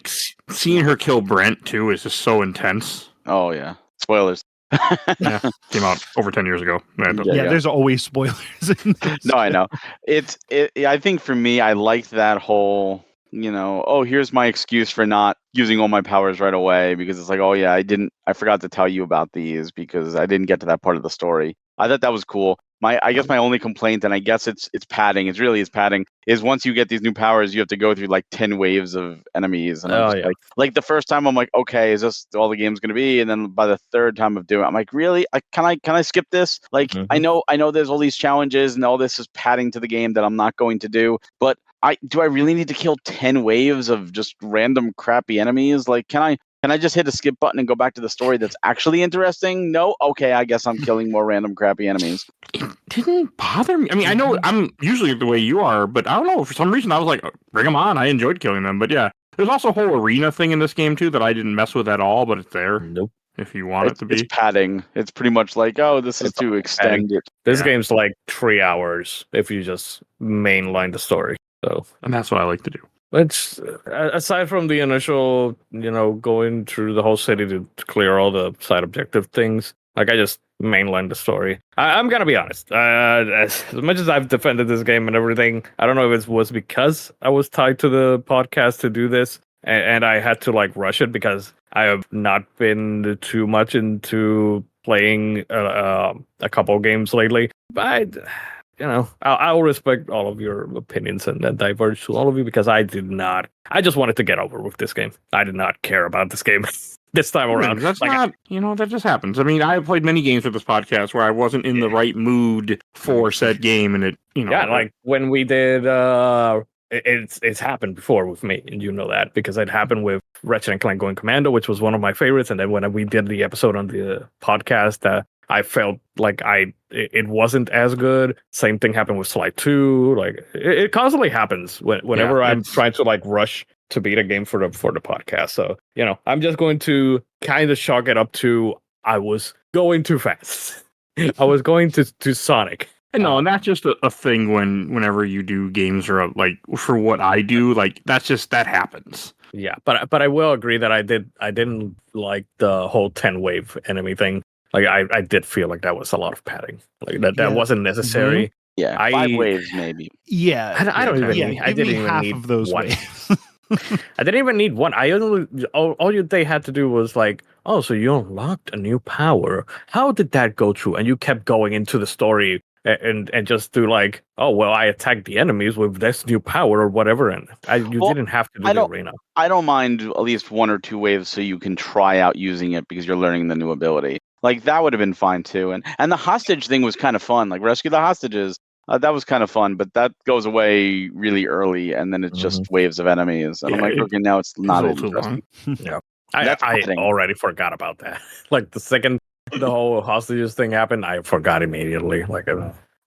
seeing her kill Brent too is just so intense. Oh yeah, spoilers. Yeah, came out over 10 years ago. There's always spoilers in this. No, I know. I think for me, I liked that whole, here's my excuse for not using all my powers right away, because it's like, oh yeah, I forgot to tell you about these because I didn't get to that part of the story. I thought that was cool. I guess my only complaint, and I guess it's padding, is once you get these new powers, you have to go through like 10 waves of enemies. And I'm just like the first time I'm like, okay, is this all the game's gonna be? And then by the third time of doing it, I'm like, really? Can I skip this? Like, I know there's all these challenges and all this is padding to the game that I'm not going to do, but do I really need to kill 10 waves of just random crappy enemies? Like, can I just hit a skip button and go back to the story that's actually interesting? No? Okay, I guess I'm killing more random crappy enemies. It didn't bother me. I mean, I know I'm usually the way you are, but I don't know. For some reason, I was like, bring them on. I enjoyed killing them. But yeah, there's also a whole arena thing in this game, too, that I didn't mess with at all, but it's there. Nope. If you want it to be. It's padding. It's pretty much like, this is to extend it. This game's like 3 hours if you just mainline the story. So, and that's what I like to do. It's aside from the initial, going through the whole city to clear all the side objective things, like I just mainline the story. I'm gonna be honest. As much as I've defended this game and everything, I don't know if it was because I was tied to the podcast to do this, and I had to like rush it because I have not been too much into playing a couple games lately. But I'll respect all of your opinions and diverge to all of you because I just wanted to get over with this game. I did not care about this game this time around. That's that just happens. I mean, I have played many games with this podcast where I wasn't in the right mood for said game, and it, Yeah, like when we did, it's happened before with me, and you know that because it happened with Ratchet & Clank Going Commando, which was one of my favorites, and then when we did the episode on the podcast, I felt like it wasn't as good. Same thing happened with Sly 2. Like it constantly happens whenever I'm trying to like rush to beat a game for the podcast. So I'm just going to kind of chalk it up to I was going too fast. I was going to Sonic. And that's just a thing whenever you do games or like for what I do, like that happens. Yeah, but I will agree that I didn't like the whole 10 wave enemy thing. Like I did feel like that was a lot of padding. Like that wasn't necessary. Yeah, 5 waves maybe. Yeah, I don't even. Yeah, I didn't even half need of those one. waves. I didn't even need one. I only they had to do was like, oh, so you unlocked a new power. How did that go through? And you kept going into the story and just do like, oh well, I attacked the enemies with this new power or whatever, and you didn't have to do the arena. I don't mind at least 1 or 2 waves so you can try out using it because you're learning the new ability. Like that would have been fine too. And the hostage thing was kind of fun. Like rescue the hostages. That was kind of fun, but that goes away really early, and then it's just waves of enemies. And I'm like, okay, now it's not interesting. Yeah, I already forgot about that. Like the second the whole hostages thing happened, I forgot immediately. Like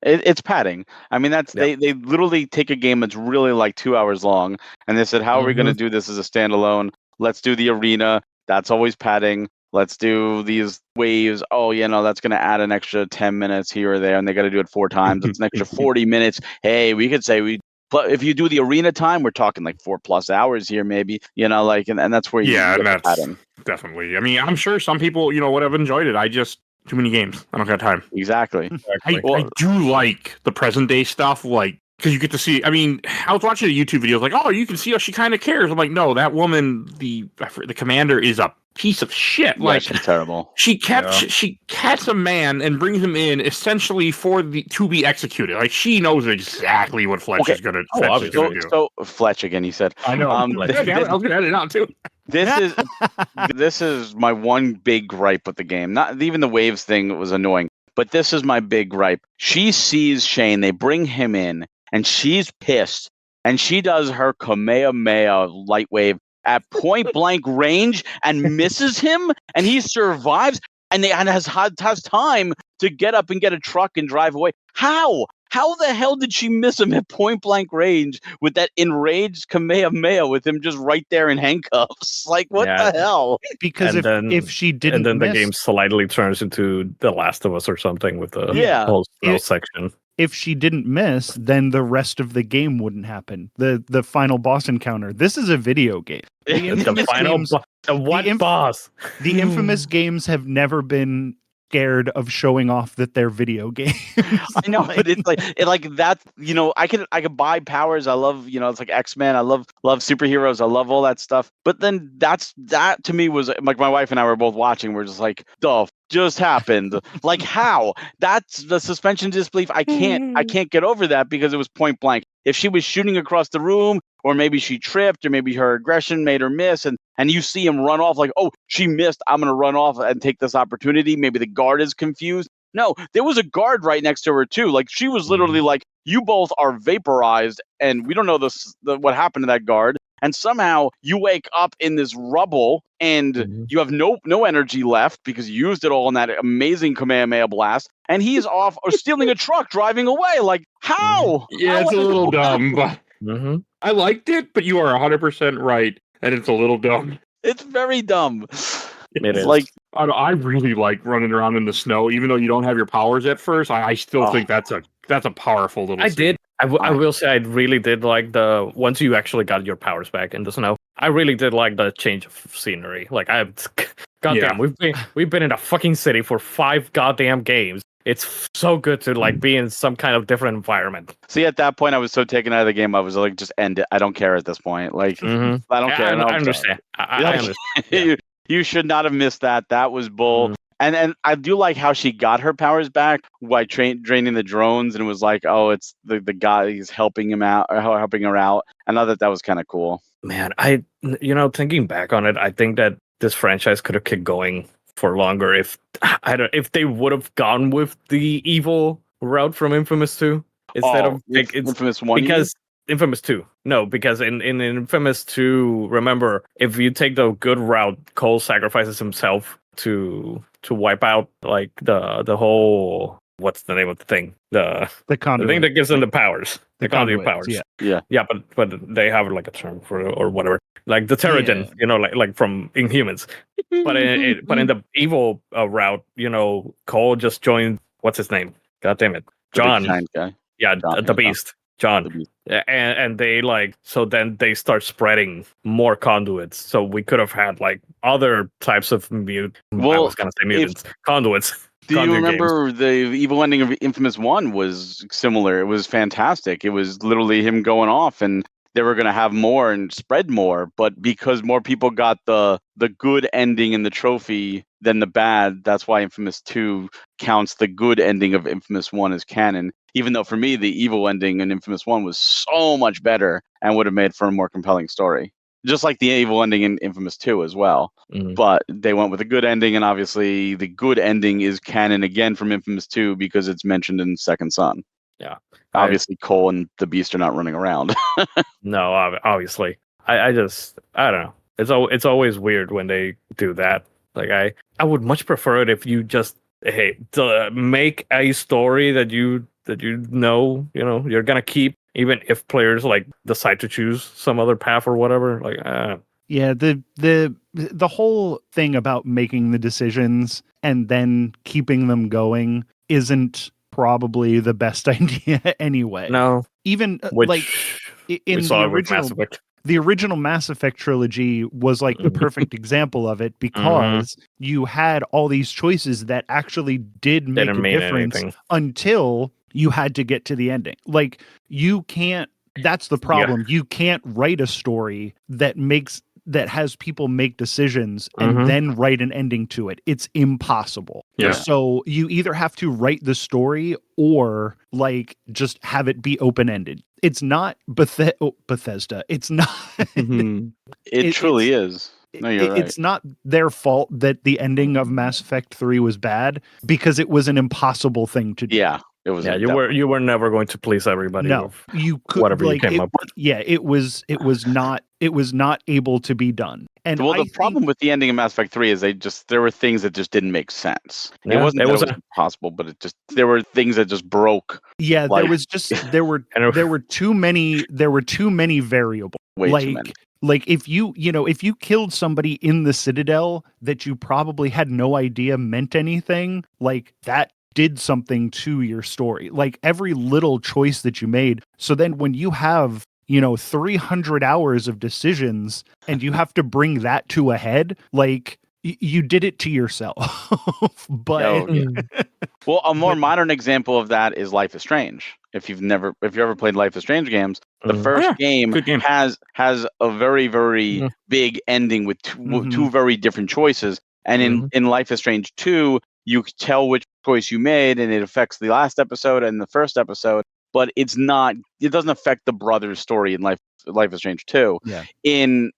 it's padding. I mean, they literally take a game that's really like 2 hours long, and they said, how are we going to do this as a standalone? Let's do the arena. That's always padding. Let's do these waves. Oh, that's going to add an extra 10 minutes here or there, and they got to do it 4 times. It's an extra 40 minutes. Hey, we could say if you do the arena time, we're talking like 4+ hours here, maybe. And that's where you get that's padding. Definitely. I mean, I'm sure some people, would have enjoyed it. I just too many games. I don't got time. Exactly. I do like the present day stuff, like. Because you get to see, I mean, I was watching a YouTube video, like, oh, you can see how she kind of cares. I'm like, no, that woman, the commander, is a piece of shit. Like, she's terrible. She catches a man and brings him in essentially to be executed. Like, she knows exactly what Fletch is going to do. So Fletch again, he said. I know. I was going to edit it out too. This is my one big gripe with the game. Not even the waves thing was annoying, but this is my big gripe. She sees Shane. They bring him in. And she's pissed, and she does her Kamehameha light wave at point blank range and misses him, and he survives, and has time to get up and get a truck and drive away. How? How the hell did she miss him at point blank range with that enraged Kamehameha with him just right there in handcuffs? Like, what the hell? Because if she didn't, and then the game slightly turns into The Last of Us or something with the whole section. If she didn't miss, then the rest of the game wouldn't happen. The final boss encounter. This is a video game. The final boss? The infamous games have never been scared of showing off that they're video games. I know, but it's like that. I could buy powers. I love, it's like X-Men. I love superheroes. I love all that stuff. But then that to me was like my wife and I were both watching. We're just like, just happened. Like how? That's the suspension of disbelief. I can't get over that because it was point blank. If she was shooting across the room, or maybe she tripped, or maybe her aggression made her miss, and you see him run off like, oh, she missed, I'm going to run off and take this opportunity. Maybe the guard is confused. No, there was a guard right next to her too. Like she was literally like, you both are vaporized, and we don't know what happened to that guard. And somehow you wake up in this rubble, and you have no energy left because you used it all in that amazing Kamehameha blast. And he's off or stealing a truck, driving away. Like how? Yeah, it's a little dumb. But I liked it, but you are 100% right, and it's a little dumb. It's very dumb. It is. Like I really like running around in the snow, even though you don't have your powers at first. I still think that's a powerful little. Scene. I will say I really did like the once you actually got your powers back in the snow. I really did like the change of scenery. Like goddamn, we've been in a fucking city for 5 goddamn games. It's so good to like be in some kind of different environment. See, at that point, I was so taken out of the game. I was like, just end it. I don't care at this point. Like, I don't care. I understand. I understand. You should not have missed that. That was bull. And I do like how she got her powers back by draining the drones, and it was like, oh, it's the guy who's helping him out or helping her out. I know that was kind of cool. Man, thinking back on it, I think that this franchise could have kept going for longer if they would have gone with the evil route from Infamous 2 instead of Infamous 1. Because Infamous 2. No, because in Infamous 2, remember, if you take the good route, Cole sacrifices himself to wipe out like the whole, what's the name of the thing? The conduit. The thing that gives them the powers. The conduit powers. Yeah, but they have like a term for it or whatever. Like the Terrigen, like from Inhumans. But in the evil route, Cole just joined, what's his name? God damn it. John. The giant guy. Yeah, the Beast. John. And they so then they start spreading more conduits. So we could have had like other types of I was going to say mutants. Conduits. Do you remember the evil ending of Infamous 1 was similar? It was fantastic. It was literally him going off, and they were going to have more and spread more, but because more people got the good ending in the trophy than the bad, that's why Infamous 2 counts the good ending of Infamous 1 as canon. Even though for me, the evil ending in Infamous 1 was so much better and would have made for a more compelling story. Just like the evil ending in Infamous 2 as well. But they went with a good ending, and obviously the good ending is canon again from Infamous 2 because it's mentioned in Second Son. Yeah. Obviously, Cole and the Beast are not running around. No, obviously. I don't know. It's always weird when they do that. Like I would much prefer it if you just make a story that you know you're gonna keep, even if players like decide to choose some other path or whatever. Like Yeah, the whole thing about making the decisions and then keeping them going isn't probably the best idea anyway. no, Even which like we in saw the with Mass original Effect. the original Mass Effect trilogy was like the perfect example of it, because you had all these choices that actually did make Didn't a mean difference anything. until you had to get to the ending. Like you can't, that's the problem. You can't write a story that has people make decisions and then write an ending to it. It's impossible. Yeah. So you either have to write the story or like just have it be open-ended. It's not Bethesda. It's not. It truly is. No, you're right. It's not their fault that the ending of Mass Effect 3 was bad, because it was an impossible thing to do. Yeah, it was. Yeah, you were never going to please everybody. No, with you could whatever like you came up with. Yeah, it was not able to be done. And Well, the problem with the ending of Mass Effect 3 is there were things that just didn't make sense. Yeah, it wasn't that it was impossible, but there were things that just broke. Yeah, like, there were too many variables. Way too many. Like if you killed somebody in the Citadel that you probably had no idea meant anything, like that did something to your story. Like every little choice that you made. So then when you have 300 hours of decisions and you have to bring that to a head, like you did it to yourself. But well, a more modern example of that is Life is Strange. If you ever played Life is Strange games, the first game has a very, very big ending with two very different choices. And in Life is Strange 2, you tell which choice you made, and it affects the last episode and the first episode. But it doesn't affect the brother's story in Life is Strange 2. Yeah. In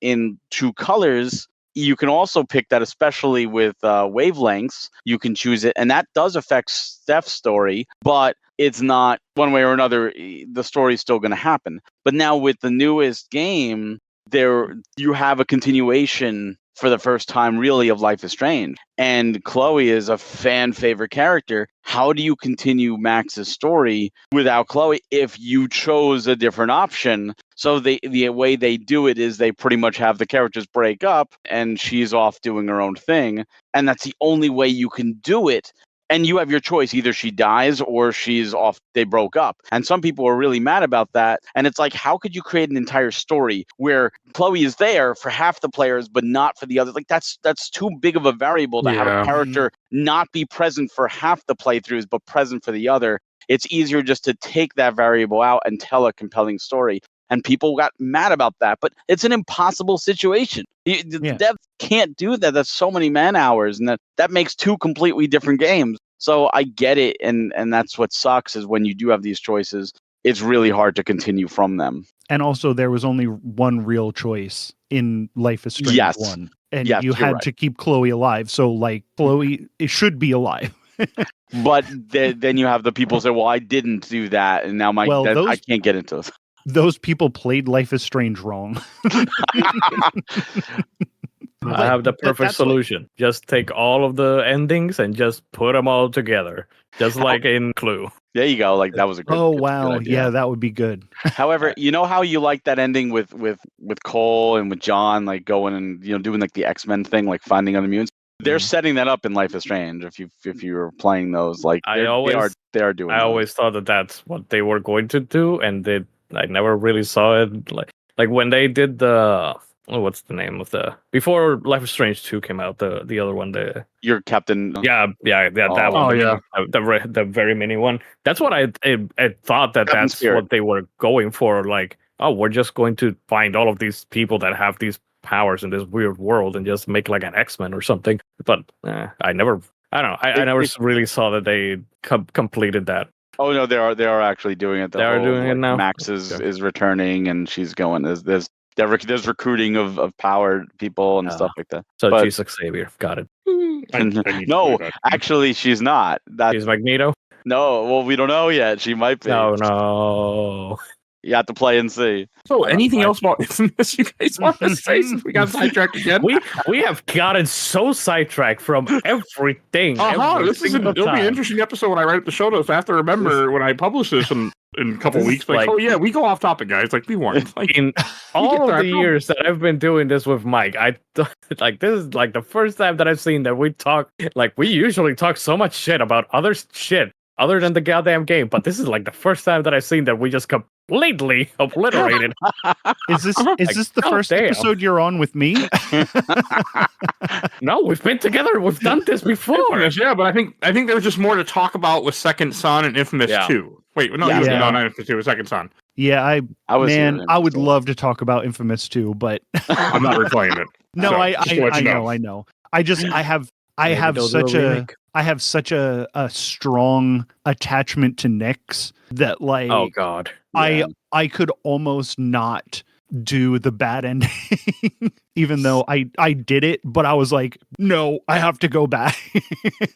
True Colors, you can also pick that, especially with wavelengths. You can choose it, and that does affect Steph's story, but it's not one way or another. The story is still going to happen. But now with the newest game, you have a continuation for the first time, really, of Life is Strange. And Chloe is a fan favorite character. How do you continue Max's story without Chloe if you chose a different option? So the way they do it is they pretty much have the characters break up and she's off doing her own thing. And that's the only way you can do it. And you have your choice. Either she dies or she's off. They broke up. And some people are really mad about that. And it's like, how could you create an entire story where Chloe is there for half the players, but not for the others? Like that's too big of a variable to have a character not be present for half the playthroughs, but present for the other. It's easier just to take that variable out and tell a compelling story. And people got mad about that, but it's an impossible situation. The dev can't do that. That's so many man hours, and that makes two completely different games. So I get it, and that's what sucks is when you do have these choices, it's really hard to continue from them. And also, there was only one real choice in Life is Strange 1, and you had to keep Chloe alive. So, like, Chloe should be alive. But then you have the people say, "Well, I didn't do that, and now I can't get into this." Those people played Life is Strange wrong. I have the perfect solution. Just take all of the endings and just put them all together, just like in Clue. There you go. Like that was a good. Oh wow, yeah, that would be good. However, you know how you like that ending with Cole and with John, like going and doing like the X-Men thing, like finding other mutants. They're setting that up in Life is Strange. If you're playing those, like they are doing. I always thought that that's what they were going to do, and I never really saw it. Like when they did the. Oh, what's the name of before Life is Strange 2 came out? The other one, your Captain. That one. Oh yeah, the very mini one. That's what I thought that's Spirit. what they were going for. Like oh, we're just going to find all of these people that have these powers in this weird world and just make like an X-Men or something. But I never really saw that they completed that. Oh no, they are actually doing it. They are doing it now? Max is returning, and she's going. There's recruiting of powered people and stuff like that. So But- she's Xavier. Got it. No, actually, she's not. She's Magneto? No, well, we don't know yet. She might be. No. You have to play and see. So, anything else about Infamous you guys want to say since we got sidetracked again? We have gotten so sidetracked from everything. This is it'll be an interesting episode when I write up the show notes. I have to remember when I publish this in a couple weeks. Like, oh yeah, we go off topic, guys. Like, we weren't. Like, in all of the years that I've been doing this with Mike, this is like the first time that I've seen that we talk. Like, we usually talk so much shit about other shit other than the goddamn game, but this is like the first time that I've seen that we just completely obliterated. Is this the first episode you're on with me? No, we've been together. We've done this before. Infamous, yeah, but I think there's just more to talk about with Second Son and Infamous 2. Wait, no, not Infamous 2, Second Son. Yeah, I would love to talk about Infamous 2, but I'm not replaying it. No, so, I know. I have such a strong attachment to Nyx that, like, oh god, I could almost not do the bad ending, even though I did it, but I was like, no, I have to go back.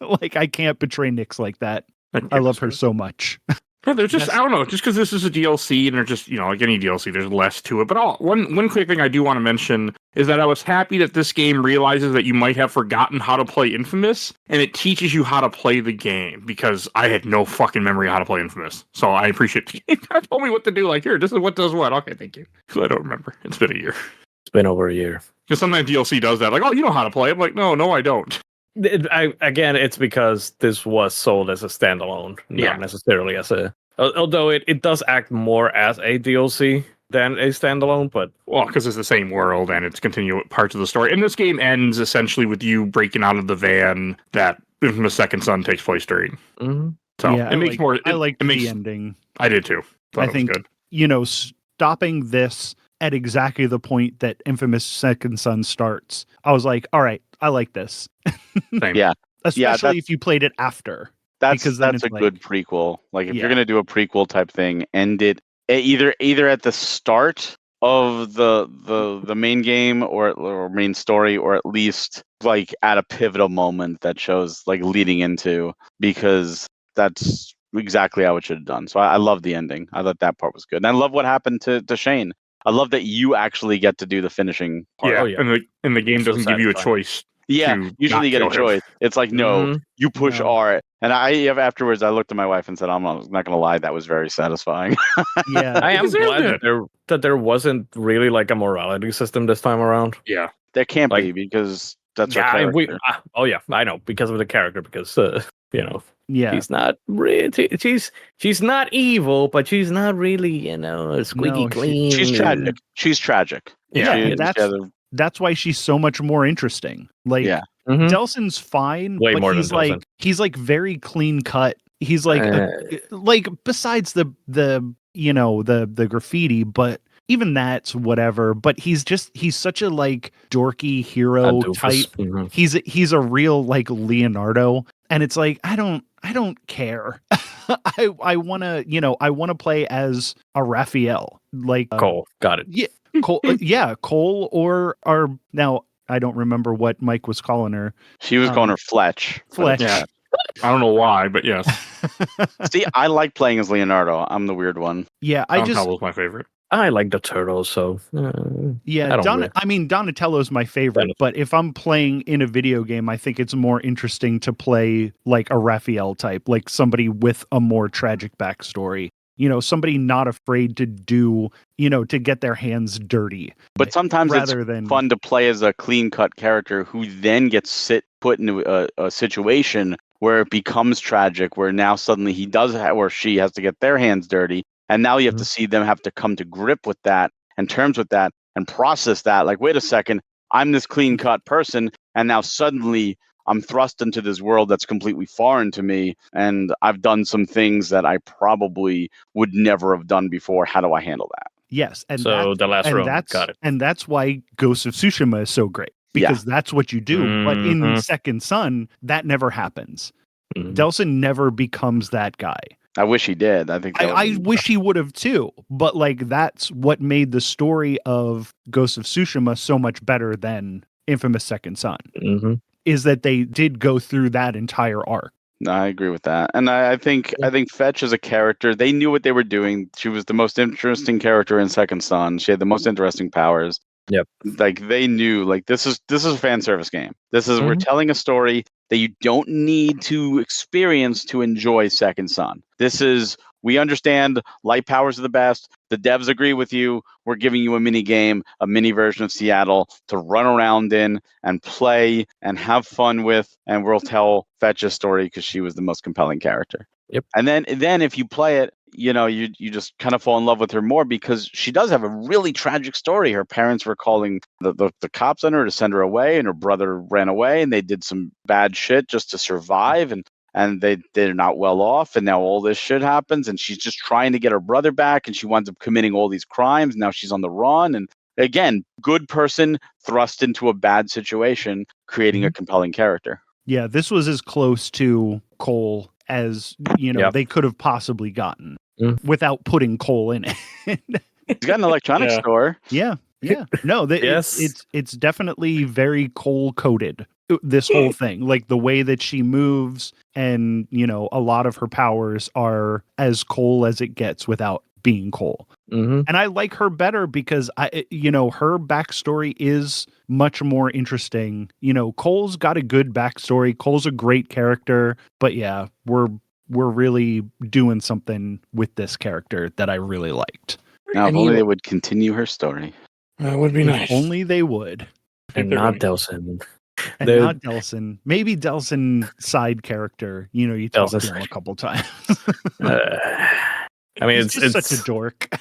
Like, I can't betray Nyx like that. I love her so much. Yeah, they're just, I don't know, just because this is a DLC and they're just, like any DLC, there's less to it. But one quick thing I do want to mention is that I was happy that this game realizes that you might have forgotten how to play Infamous, and it teaches you how to play the game, because I had no fucking memory of how to play Infamous. So I appreciate the game. It told me what to do. Like, here, this is what does what. Okay, thank you. Because I don't remember. It's been a year. It's been over a year. Because sometimes DLC does that. Like, oh, you know how to play. I'm like, no, I don't. Again, it's because this was sold as a standalone, not necessarily as a... Although it does act more as a DLC than a standalone, but... Well, because it's the same world and it's continuing parts of the story. And this game ends essentially with you breaking out of the van that Infamous Second Son takes place during. Mm-hmm. So it makes more... I like the ending. I did too. I think, stopping this at exactly the point that Infamous Second Son starts, I was like, all right, I like this. Same. Yeah. Especially if you played it after. That's a good prequel. Like, if you're gonna do a prequel type thing, end it either at the start of the main game or main story, or at least like at a pivotal moment that shows like leading into, because that's exactly how it should have done. So I love the ending. I thought that part was good, and I love what happened to Shane. I love that you actually get to do the finishing part. Yeah, and the game doesn't give you a choice. Yeah, usually you get a choice. It's like, no, you push R. And afterwards, I looked at my wife and said, I'm not going to lie, that was very satisfying. Yeah, I am glad that there wasn't really like a morality system this time around. Yeah. There can't be, because that's our character. I know, because of the character, because, she's not really, she's not evil, but she's not really, squeaky clean. She's tragic. Yeah, that's why she's so much more interesting. Like, Delson's fine, way but more than he's like very clean cut. He's like besides the graffiti, but even that's whatever. But he's such a like dorky hero type. Mm-hmm. He's a real like Leonardo, and it's like I don't care. I wanna play as a Raphael, like Cole. Got it. Yeah. Cole, Cole or now I don't remember what Mike was calling her. She was calling her Fletch. Fletch. Yeah. I don't know why, but yes. See, I like playing as Leonardo. I'm the weird one. Yeah, Donatello's my favorite. I like the turtles, so Donatello's my favorite. But if I'm playing in a video game, I think it's more interesting to play like a Raphael type, like somebody with a more tragic backstory. Somebody not afraid to do, to get their hands dirty. But sometimes it's fun to play as a clean-cut character who then gets put into a situation where it becomes tragic, where now suddenly he does or she has to get their hands dirty, and now you have to see them have to come to grip with that and terms with that and process that. Like, wait a second, I'm this clean-cut person, and now suddenly I'm thrust into this world that's completely foreign to me, and I've done some things that I probably would never have done before. How do I handle that? Yes, and So the last room, got it. And that's why Ghost of Tsushima is so great, because that's what you do. But in Second Son, that never happens. Delson never becomes that guy. I wish he did. I think I wish he would have too. But like that's what made the story of Ghost of Tsushima so much better than Infamous Second Son. Is that they did go through that entire arc. No, I agree with that, and I think Fetch as a character, they knew what they were doing. She was the most interesting character in Second Son. She had the most interesting powers. Yep. Like they knew, like this is a fan service game. This is we're telling a story that you don't need to experience to enjoy Second Son. This is, we understand light powers are the best. The devs agree with you. We're giving you a mini game, a mini version of Seattle to run around in and play and have fun with, and we'll tell Fetch's story because she was the most compelling character. Yep. And then if you play it, you know, you just kind of fall in love with her more because she does have a really tragic story. Her parents were calling the cops on her to send her away, and her brother ran away, and they did some bad shit just to survive, and they're not well off, and now all this shit happens, and she's just trying to get her brother back, and she winds up committing all these crimes. Now she's on the run, and again, good person thrust into a bad situation, creating a compelling character. Yeah, this was as close to Cole as they could have possibly gotten without putting Cole in it. He's got an electronics store. Yeah. No, it's definitely very Cole coded. This whole thing, like the way that she moves, and a lot of her powers are as Cole as it gets without being Cole. And I like her better because her backstory is much more interesting. Cole's got a good backstory. Cole's a great character, but yeah, we're really doing something with this character that I really liked. Now, if only they would continue her story. That would be nice. Only they would. And not Delson. And not Delson. Maybe Delson side character. You talk to him a couple times. I mean, it's such a dork.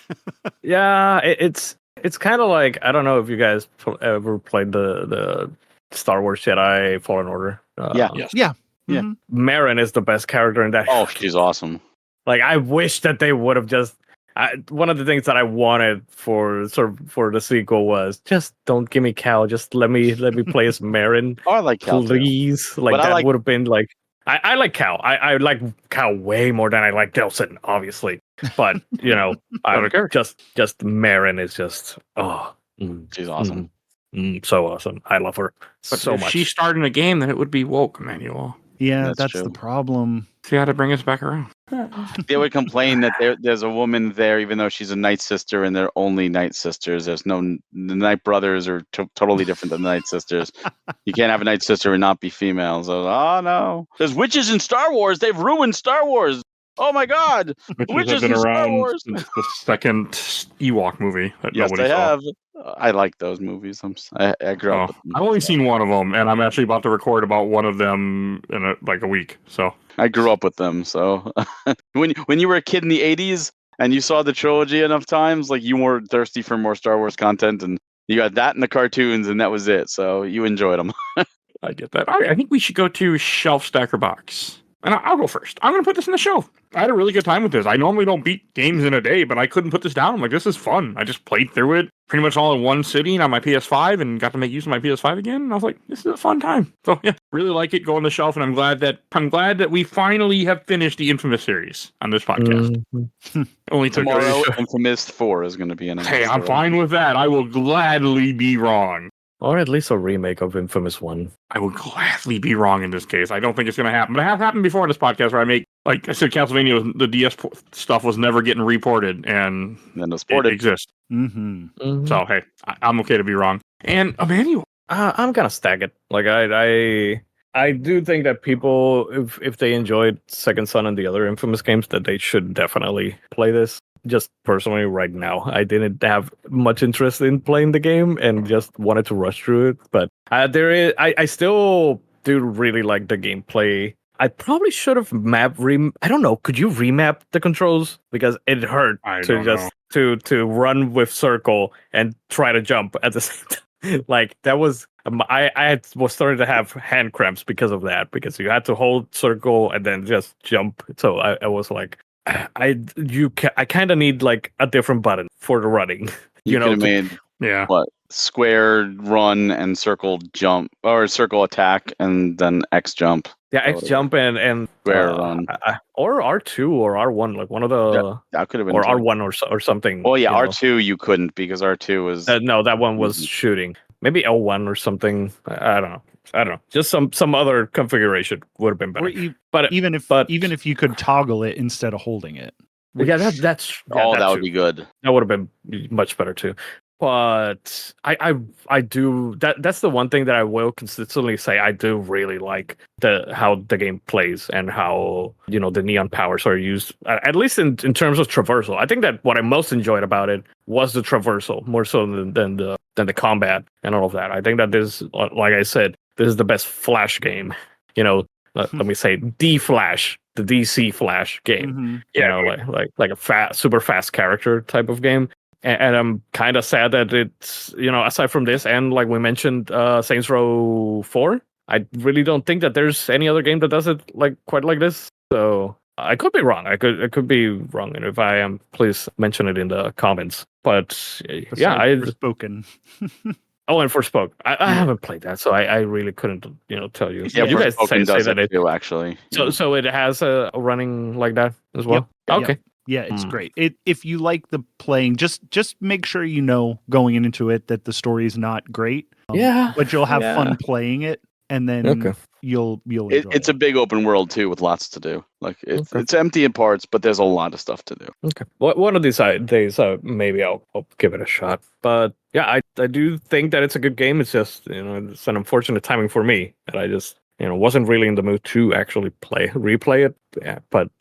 Yeah, it's kind of like, I don't know if you guys ever played the Star Wars Jedi Fallen Order. Yeah. Marin is the best character in that. Oh, she's awesome. Like, I wish that they would have just. One of the things that I wanted for the sequel was just don't give me Cal, just let me play as Marin. Oh, I like Cal, please. Too. Like, but that would have been like. I like Cal. I like Cal way more than I like Delson, obviously. But just Marin is just she's awesome. So awesome. I love her but so if much. She starred in a game, then it would be woke, Emanuel. Yeah, that's the problem. She had to bring us back around. They would complain that there's a woman there, even though she's a Night Sister, and they're only Night Sisters. There's no the Night Brothers are totally different than the Night Sisters. You can't have a Night Sister and not be female. So, no, there's witches in Star Wars. They've ruined Star Wars. Oh my God, witches have been around since the second Ewok movie that nobody saw. Have. I like those movies. I grew up with them. I've only seen one of them, and I'm actually about to record about one of them in a week. So I grew up with them. So when you were a kid in the 80s and you saw the trilogy enough times, like you were thirsty for more Star Wars content, and you got that in the cartoons, and that was it. So you enjoyed them. I get that. I think we should go to Shelf Stacker Box. And I'll go first. I'm going to put this in the shelf. I had a really good time with this. I normally don't beat games in a day, but I couldn't put this down. I'm like, this is fun. I just played through it pretty much all in one sitting on my PS5 and got to make use of my PS5 again. And I was like, this is a fun time. So yeah, really like it. Go on the shelf, and I'm glad that we finally have finished the Infamous series on this podcast. Only took tomorrow. Infamous 4 is going to be announced. Hey, I'm fine with that. I will gladly be wrong. Or at least a remake of Infamous 1. I would gladly be wrong in this case. I don't think it's going to happen. But it has happened before in this podcast where I make, like I said, Castlevania, the DS stuff was never getting reported, and then it's ported. It exists. So, hey, I'm okay to be wrong. And Emanuel. I'm going to stack it. Like, I do think that people, if they enjoyed Second Son and the other Infamous games, that they should definitely play this. Just personally, right now, I didn't have much interest in playing the game and just wanted to rush through it. But I still do really like the gameplay. I probably should have I don't know. Could you remap the controls? Because it hurt to run with circle and try to jump at the same time. Like that was I was starting to have hand cramps because of that. Because you had to hold circle and then just jump. So I was like, I kind of need like a different button for the running. You could have made Yeah. what, square run and circle jump, or circle attack and then X jump. Yeah, X jump and Square run. or R2 or R1, like one of the That could have been or too. R1 or something. Well, yeah, you know. R2 you couldn't because R2 was No, that one was shooting. Maybe L1 or something. I don't know. Just some other configuration would have been better. Even if you could toggle it instead of holding it. Yeah, that's that would be good. That would have been much better too. But I do that's the one thing that I will consistently say I do really like how the game plays and how the neon powers are used, at least in terms of traversal. I think that what I most enjoyed about it was the traversal more so than the combat and all of that. I think that this, like I said, this is the best Flash game. Let me say the Flash, the DC Flash game. Mm-hmm. Like a super fast character type of game. And I'm kind of sad that it's, aside from this, and like we mentioned, Saints Row 4, I really don't think that there's any other game that does it quite like this. So I could be wrong. I could be wrong. And if I am, please mention it in the comments. But yeah, Forspoken. Oh, and Forspoken. I haven't played that, so I really couldn't, tell you. Yeah, you guys Forspoken say does that it too, actually. So it has a running like that as well. Yep. Okay. Yeah, it's great. If you like the playing, just make sure going into it that the story is not great. But you'll have fun playing it, and then you'll enjoy it's a big open world too with lots to do. Like it's empty in parts, but there's a lot of stuff to do. Okay. One of these days, maybe I'll give it a shot. But yeah, I do think that it's a good game. It's just it's an unfortunate timing for me that I just wasn't really in the mood to actually replay it. Yeah, but.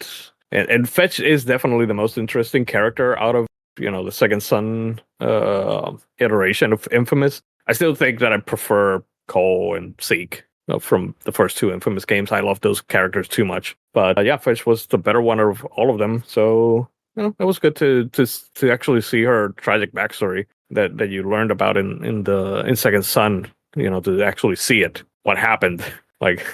And Fetch is definitely the most interesting character out of the Second Son iteration of Infamous. I still think that I prefer Cole and Zeke from the first two Infamous games. I love those characters too much. But yeah, Fetch was the better one of all of them. So it was good to actually see her tragic backstory that you learned about in Second Son. To actually see it, what happened, like.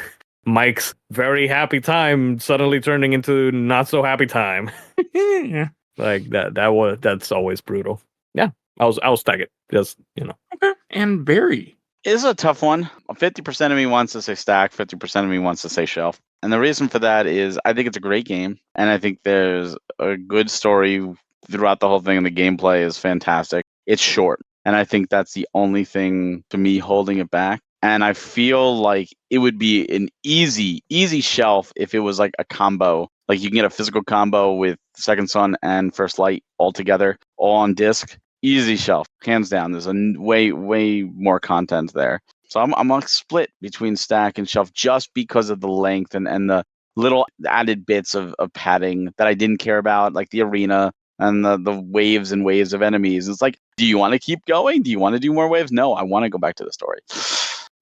Mike's very happy time suddenly turning into not so happy time. Yeah. Like that's always brutal. Yeah, I'll stack it. Just Okay. And Barry. It's a tough one. 50% of me wants to say stack, 50% of me wants to say shelf. And the reason for that is I think it's a great game, and I think there's a good story throughout the whole thing, and the gameplay is fantastic. It's short, and I think that's the only thing to me holding it back. And I feel like it would be an easy shelf if it was like a combo. Like you can get a physical combo with Second Son and First Light all together, all on disc. Easy shelf, hands down. There's a way more content there. So I'm like split between stack and shelf just because of the length and the little added bits of padding that I didn't care about, like the arena and the waves and waves of enemies. It's like, do you want to keep going? Do you want to do more waves? No, I want to go back to the story.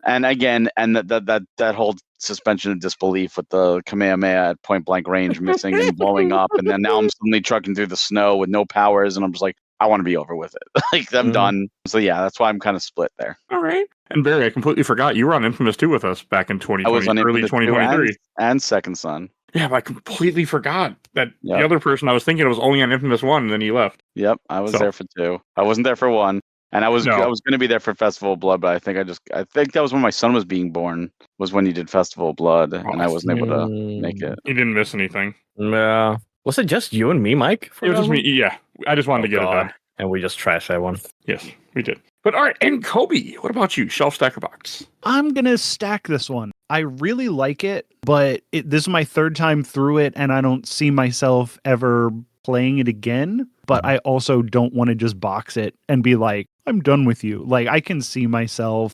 And again, and that whole suspension of disbelief with the Kamehameha at point blank range missing and blowing up, and then now I'm suddenly trucking through the snow with no powers, and I'm just like, I want to be over with it. Like I'm done. So yeah, that's why I'm kind of split there. All right. And Barry, I completely forgot you were on Infamous 2 with us back in 2020, I was on early 2023, and Second Son. Yeah, but I completely forgot that the other person I was thinking was only on Infamous 1, and then he left. Yep, I was there for 2. I wasn't there for 1. And I was going to be there for Festival of Blood, but I think that was when my son was being born, was when he did Festival of Blood, and I wasn't able to make it. You didn't miss anything. Yeah. Was it just you and me, Mike? It was just me. Yeah, I just wanted to get it done. And we just trashed that one. Yes, we did. But all right, and Colby, what about you? Shelf, stack, or box? I'm going to stack this one. I really like it, but this is my third time through it, and I don't see myself ever playing it again. But I also don't want to just box it and be like, I'm done with you. Like, I can see myself,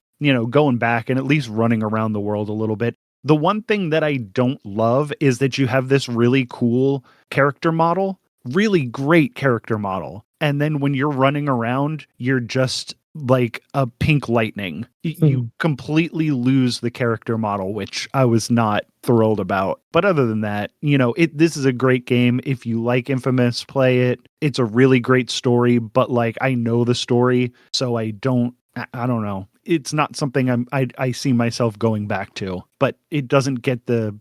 going back and at least running around the world a little bit. The one thing that I don't love is that you have this really cool character model, really great character model. And then when you're running around, you're just like a pink lightning. You completely lose the character model, which I was not thrilled about. But other than that, this is a great game. If you like Infamous, play it. It's a really great story, but like I know the story, so I don't know. It's not something I see myself going back to, but it doesn't get the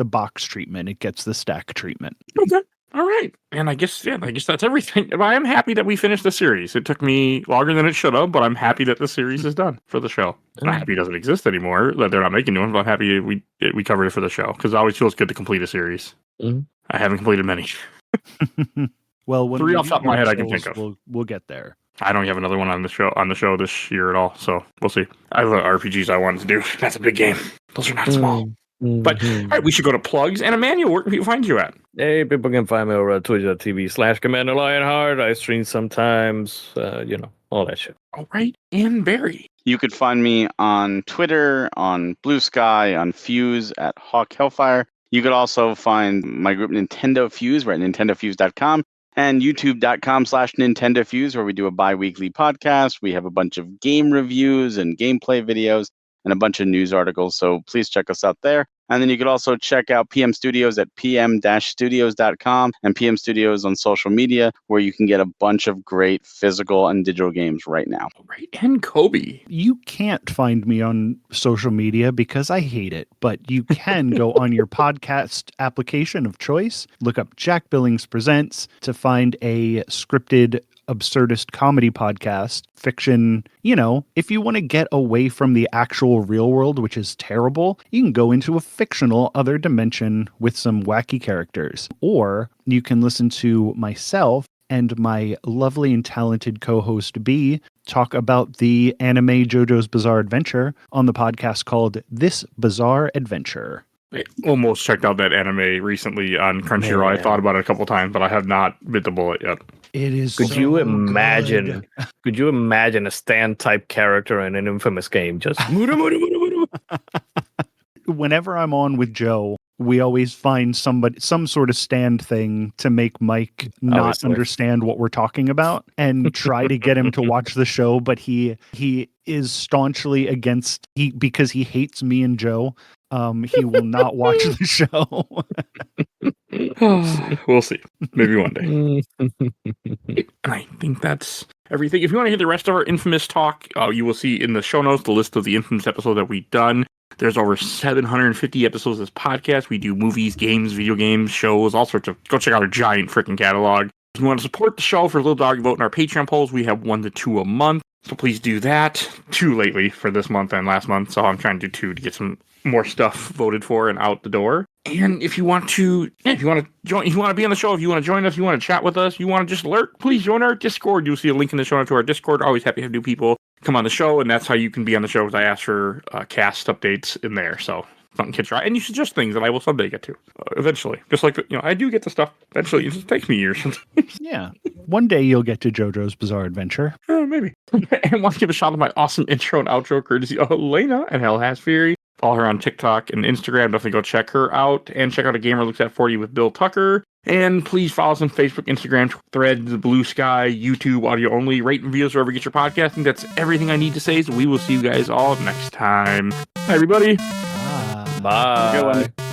box treatment. It gets the stack treatment. Okay. All right. And I guess that's everything. I am happy that we finished the series. It took me longer than it should have, but I'm happy that the series is done for the show. I'm not happy it doesn't exist anymore, that they're not making new ones, but I'm happy we covered it for the show, because it always feels good to complete a series. Mhm. I haven't completed many. Well, when 3 we off the top of my head I can shows, think of. We'll get there. I don't have another one on the show this year at all, so we'll see. I have RPGs I wanted to do. That's a big game. Those are not small. But all right, we should go to plugs. And Emanuel, where can people find you at? Hey, people can find me over at twitch.tv/Commander Lionheart. I stream sometimes, all that shit. All right, and Barry. You could find me on Twitter, on Blue Sky, on Fuse at Hawk Hellfire. You could also find my group Nintendo Fuse. We're at nintendofuse.com and youtube.com/Nintendo Fuse, where we do a bi-weekly podcast. We have a bunch of game reviews and gameplay videos and a bunch of news articles. So please check us out there. And then you could also check out PM Studios at pm-studios.com and PM Studios on social media, where you can get a bunch of great physical and digital games right now. All right, and Colby. You can't find me on social media because I hate it, but you can go on your podcast application of choice, look up Jack Billings Presents to find a scripted absurdist comedy podcast, fiction. If you want to get away from the actual real world, which is terrible, you can go into a fictional other dimension with some wacky characters. Or you can listen to myself and my lovely and talented co-host B talk about the anime JoJo's Bizarre Adventure on the podcast called This Bizarre Adventure. I almost checked out that anime recently on Crunchyroll. I thought about it a couple times, but I have not bit the bullet yet. It is. Could you imagine? Could you imagine a stand type character in an infamous game? Just whenever I'm on with Joe, we always find some sort of stand thing to make Mike not understand what we're talking about and try to get him to watch the show. But he is staunchly against because he hates me and Joe. He will not watch the show. We'll see. Maybe one day. And I think that's everything. If you want to hear the rest of our infamous talk, you will see in the show notes the list of the infamous episodes that we've done. There's over 750 episodes of this podcast. We do movies, games, video games, shows, all sorts of. Go check out our giant freaking catalog. If you want to support the show for a Little Dog Vote in our Patreon polls, we have 1 to 2 a month. So please do that. 2 lately for this month and last month. So I'm trying to do 2 to get some more stuff voted for and out the door. And if you want to, if you want to be on the show, if you want to join us, you want to chat with us, you want to just lurk, please join our Discord. You'll see a link in the show notes to our Discord. Always happy to have new people come on the show, and that's how you can be on the show. Because I ask for cast updates in there, so something can try. And you suggest things that I will someday get to eventually. Just like I do get the stuff eventually. It just takes me years. Yeah, one day you'll get to JoJo's Bizarre Adventure. Maybe. And want to give a shout out to my awesome intro and outro courtesy of Elena and Hell Has Fury. Follow her on TikTok and Instagram. Definitely go check her out. And check out A Gamer Looks at 40 with Bill Tucker. And please follow us on Facebook, Instagram, Threads, Blue Sky, YouTube, audio only. Rate and reviews wherever you get your podcast. I think that's everything I need to say. So we will see you guys all next time. Bye, everybody. Bye. Bye. Good one.